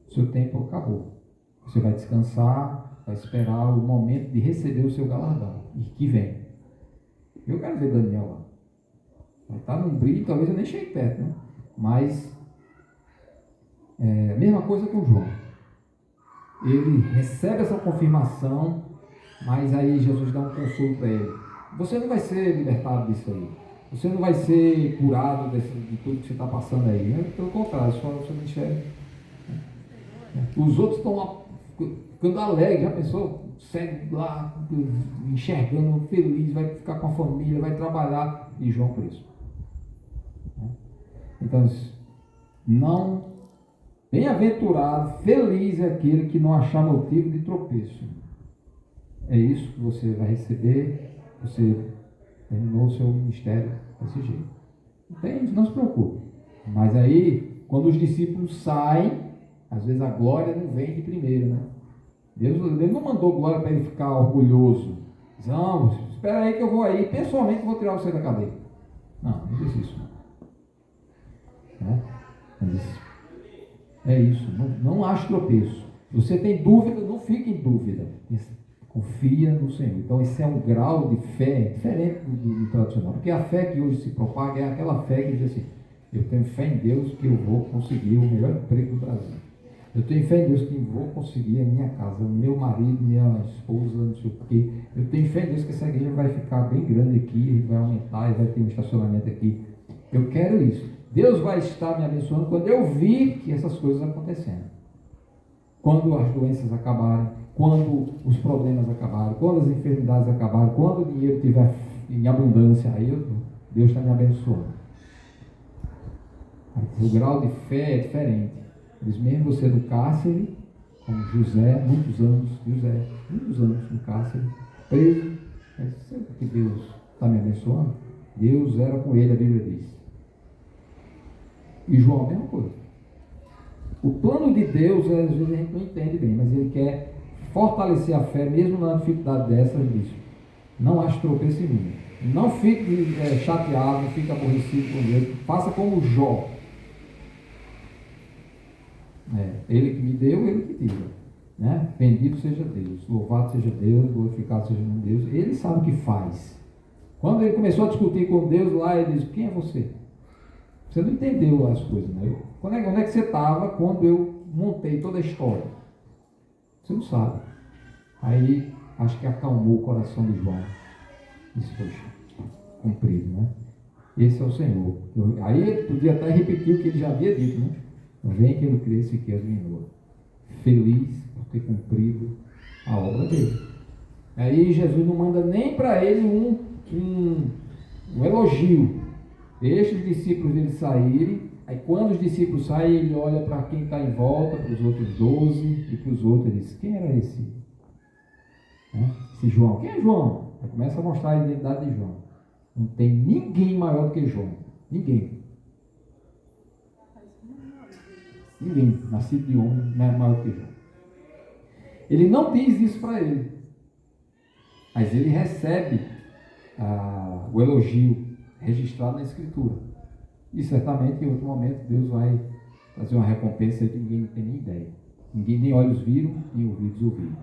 seu tempo acabou. Você vai descansar, vai esperar o momento de receber o seu galardão. E que vem. Eu quero ver Daniel lá. Vai estar num brilho, talvez eu nem chegue perto, né? Mas a mesma coisa com João. Ele recebe essa confirmação, mas aí Jesus dá um consolo para ele. Você não vai ser libertado disso aí. Você não vai ser curado de tudo que você está passando aí, né? Pelo contrário, só o seu ministério. Os outros estão lá ficando alegres, já pensou? Segue lá, enxergando, feliz, vai ficar com a família, vai trabalhar, e João preso. Então, não, bem-aventurado, feliz é aquele que não achar motivo de tropeço. É isso que você vai receber, você terminou o seu ministério desse jeito. Entende? Não se preocupe. Mas aí, quando os discípulos saem, às vezes a glória não vem de primeiro, né? Deus não mandou glória para ele ficar orgulhoso. Diz: não, espera aí que eu vou aí, pessoalmente vou tirar você da cadeia. Não disse isso. É isso, não ache tropeço. Se você tem dúvida, não fique em dúvida. Confia no Senhor. Então esse é um grau de fé diferente do tradicional. Porque a fé que hoje se propaga é aquela fé que diz assim: eu tenho fé em Deus que eu vou conseguir o melhor emprego do Brasil. Eu tenho fé em Deus que vou conseguir a minha casa, o meu marido, minha esposa, não sei o quê. Eu tenho fé em Deus que essa igreja vai ficar bem grande aqui, vai aumentar e vai ter um estacionamento aqui. Eu quero isso. Deus vai estar me abençoando quando eu vir que essas coisas acontecendo. Quando as doenças acabarem, quando os problemas acabarem, quando as enfermidades acabarem, quando o dinheiro estiver em abundância, aí Deus está me abençoando. O grau de fé é diferente. Eles mesmo você no cárcere, como José, muitos anos no cárcere, preso, sempre que Deus está me abençoando, Deus era com ele, a Bíblia diz. E João a mesma coisa. O plano de Deus, às vezes a gente não entende bem, mas ele quer fortalecer a fé, mesmo na dificuldade dessa, disso. Não ache tropeço em mim. Não fique chateado, não fique aborrecido com Deus. Faça como Jó. Ele que me deu, ele que tira. Né? Bendito seja Deus, louvado seja Deus, glorificado seja o nome de Deus. Ele sabe o que faz. Quando ele começou a discutir com Deus lá, ele disse: quem é você? Você não entendeu as coisas, né? Onde é que você estava quando eu montei toda a história? Você não sabe. Aí, acho que acalmou o coração de João. Disse: poxa, cumprido, né? Esse é o Senhor. Aí ele podia até repetir o que ele já havia dito, né? Vem que ele cresça e que ele diminua. Feliz por ter cumprido a obra dele. Aí Jesus não manda nem para ele um elogio. Deixa os discípulos dele saírem. Aí quando os discípulos saem, ele olha para quem está em volta, para os outros 12 e para os outros, ele diz: quem era esse? Esse João. Quem é João? Aí começa a mostrar a identidade de João. Não tem ninguém maior do que João. Ninguém. Ninguém, nascido de homem, não é maior do que João. Ele não diz isso para ele, mas ele recebe o elogio registrado na Escritura. E certamente em outro momento Deus vai fazer uma recompensa que ninguém tem nem ideia. Ninguém nem olhos viram, nem ouvidos ouviram.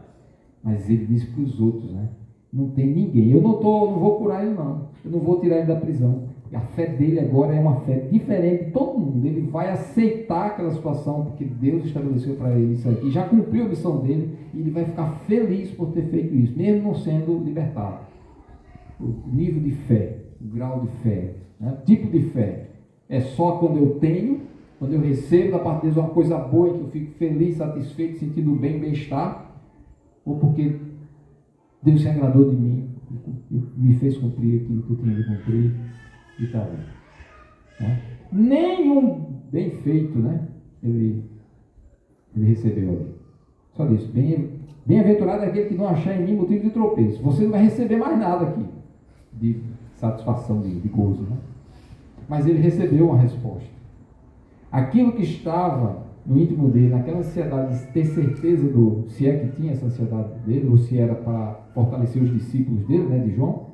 Mas ele disse para os outros, né? Não tem ninguém. Eu não vou curar ele não. Eu não vou tirar ele da prisão. A fé dele agora é uma fé diferente de todo mundo. Ele vai aceitar aquela situação porque Deus estabeleceu para ele isso aqui. Já cumpriu a missão dele e ele vai ficar feliz por ter feito isso, mesmo não sendo libertado. O nível de fé, o grau de fé, né? O tipo de fé é só quando eu tenho, quando eu recebo da parte de Deus uma coisa boa e que eu fico feliz, satisfeito, sentindo bem-estar, ou porque Deus se agradou de mim e me fez cumprir aquilo que eu tinha de cumprir e está ali. Né? Nenhum bem feito, né? Ele recebeu ali. Só disse, bem-aventurado é aquele que não achar em mim motivo de tropeço. Você não vai receber mais nada aqui de satisfação, de gozo, né? Mas ele recebeu uma resposta. Aquilo que estava no íntimo dele, naquela ansiedade de ter certeza se é que tinha essa ansiedade dele, ou se era para fortalecer os discípulos dele, né, de João,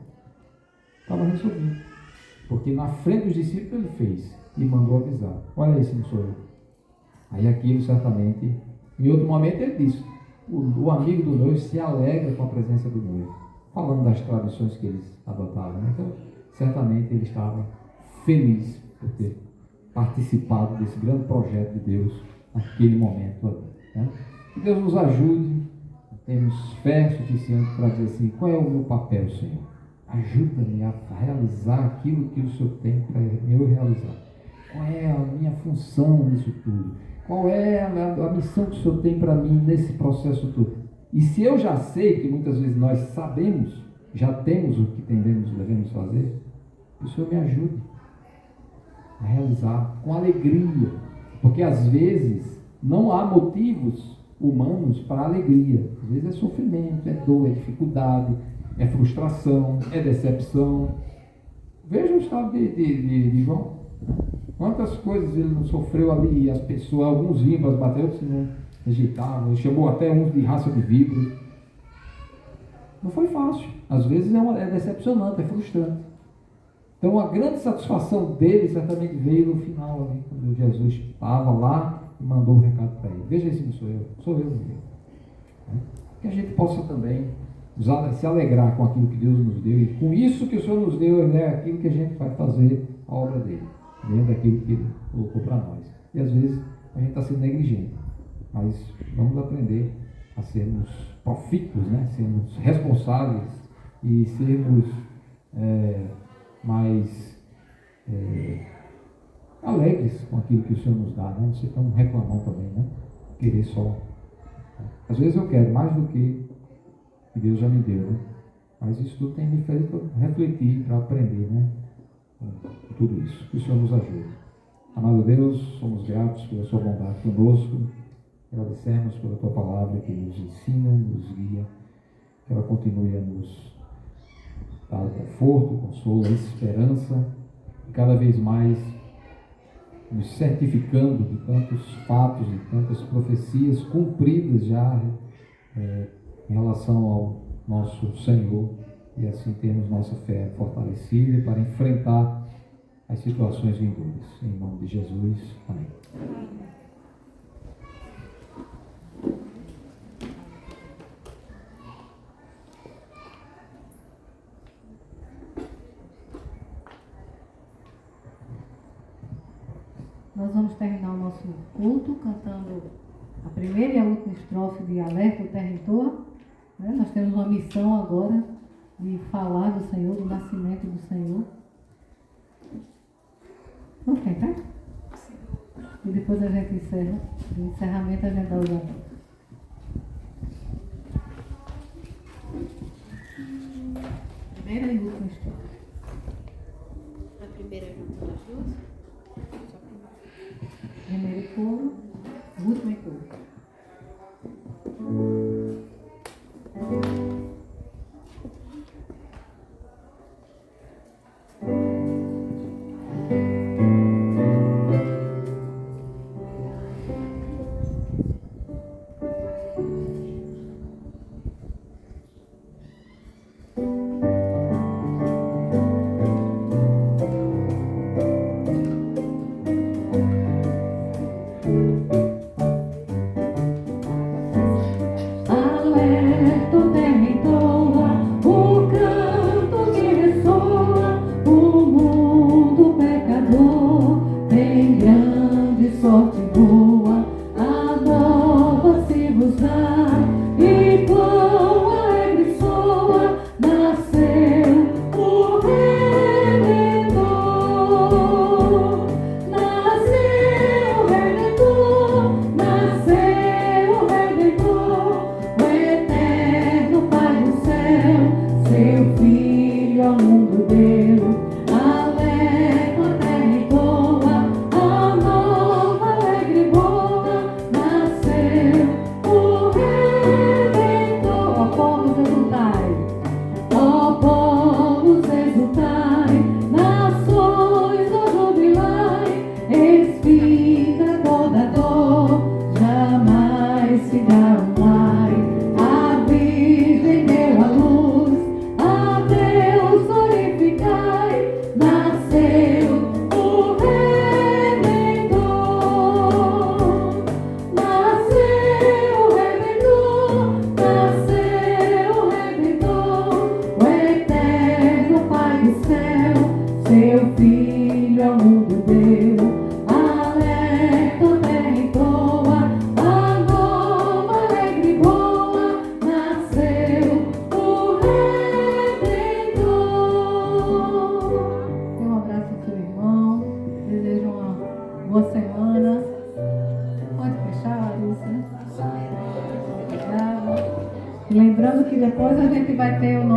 estava resolvido. Porque na frente dos discípulos ele fez e mandou avisar. Olha aí, se não sou eu. Aí aquilo certamente, em outro momento ele disse, o amigo do noivo se alegra com a presença do noivo, falando das tradições que eles adotavam. Então, certamente ele estava feliz por ter participado desse grande projeto de Deus naquele momento ali. Né? Que Deus nos ajude, temos fé suficiente para dizer assim, qual é o meu papel, Senhor? Ajuda-me a realizar aquilo que o Senhor tem para eu realizar. Qual é a minha função nisso tudo? Qual é a missão que o Senhor tem para mim nesse processo todo? E se eu já sei, que muitas vezes nós sabemos, já temos o que devemos fazer, que o Senhor me ajude a realizar com alegria, porque às vezes não há motivos humanos para alegria. Às vezes é sofrimento, é dor, é dificuldade, é frustração, é decepção. Veja o estado de João. Quantas coisas ele não sofreu ali, e as pessoas, alguns vinham para bater, outros não rejeitavam, chamou até uns de raça de víbora. Não foi fácil. Às vezes é decepcionante, é frustrante. Então a grande satisfação dele certamente veio no final ali, quando Jesus estava lá e mandou o recado para ele. Veja se não sou eu mesmo. Que a gente possa também se alegrar com aquilo que Deus nos deu, e com isso que o Senhor nos deu, é aquilo que a gente vai fazer a obra dele, dentro daquilo que ele colocou para nós. E às vezes a gente está sendo negligente, mas vamos aprender a sermos profícuos, né? Sermos responsáveis e sermos mais alegres com aquilo que o Senhor nos dá, né? Não ser tão reclamão também, né? Querer só. Às vezes eu quero mais do que Deus já me deu, né? Mas isso tudo tem me feito refletir, para aprender, né? Com tudo isso. Que o Senhor nos ajude. Amado Deus, somos gratos pela sua bondade conosco. Agradecemos pela tua palavra que nos ensina, nos guia. Que ela continue a nos dar conforto, consolo, esperança. E cada vez mais nos certificando de tantos fatos, de tantas profecias cumpridas já em relação ao nosso Senhor, e assim termos nossa fé fortalecida para enfrentar as situações vindouras. Em nome de Jesus. Amém. Nós vamos terminar o nosso culto cantando a primeira e a última estrofe de Alerta o Terrentor. Nós temos uma missão agora de falar do Senhor, do nascimento do Senhor. Vamos cantar? E depois a gente encerra. No encerramento a gente dá os avisos. Primeira e última estrofe. A primeira junto das duas? Primeiro coro, último coro. Depois a gente vai ter o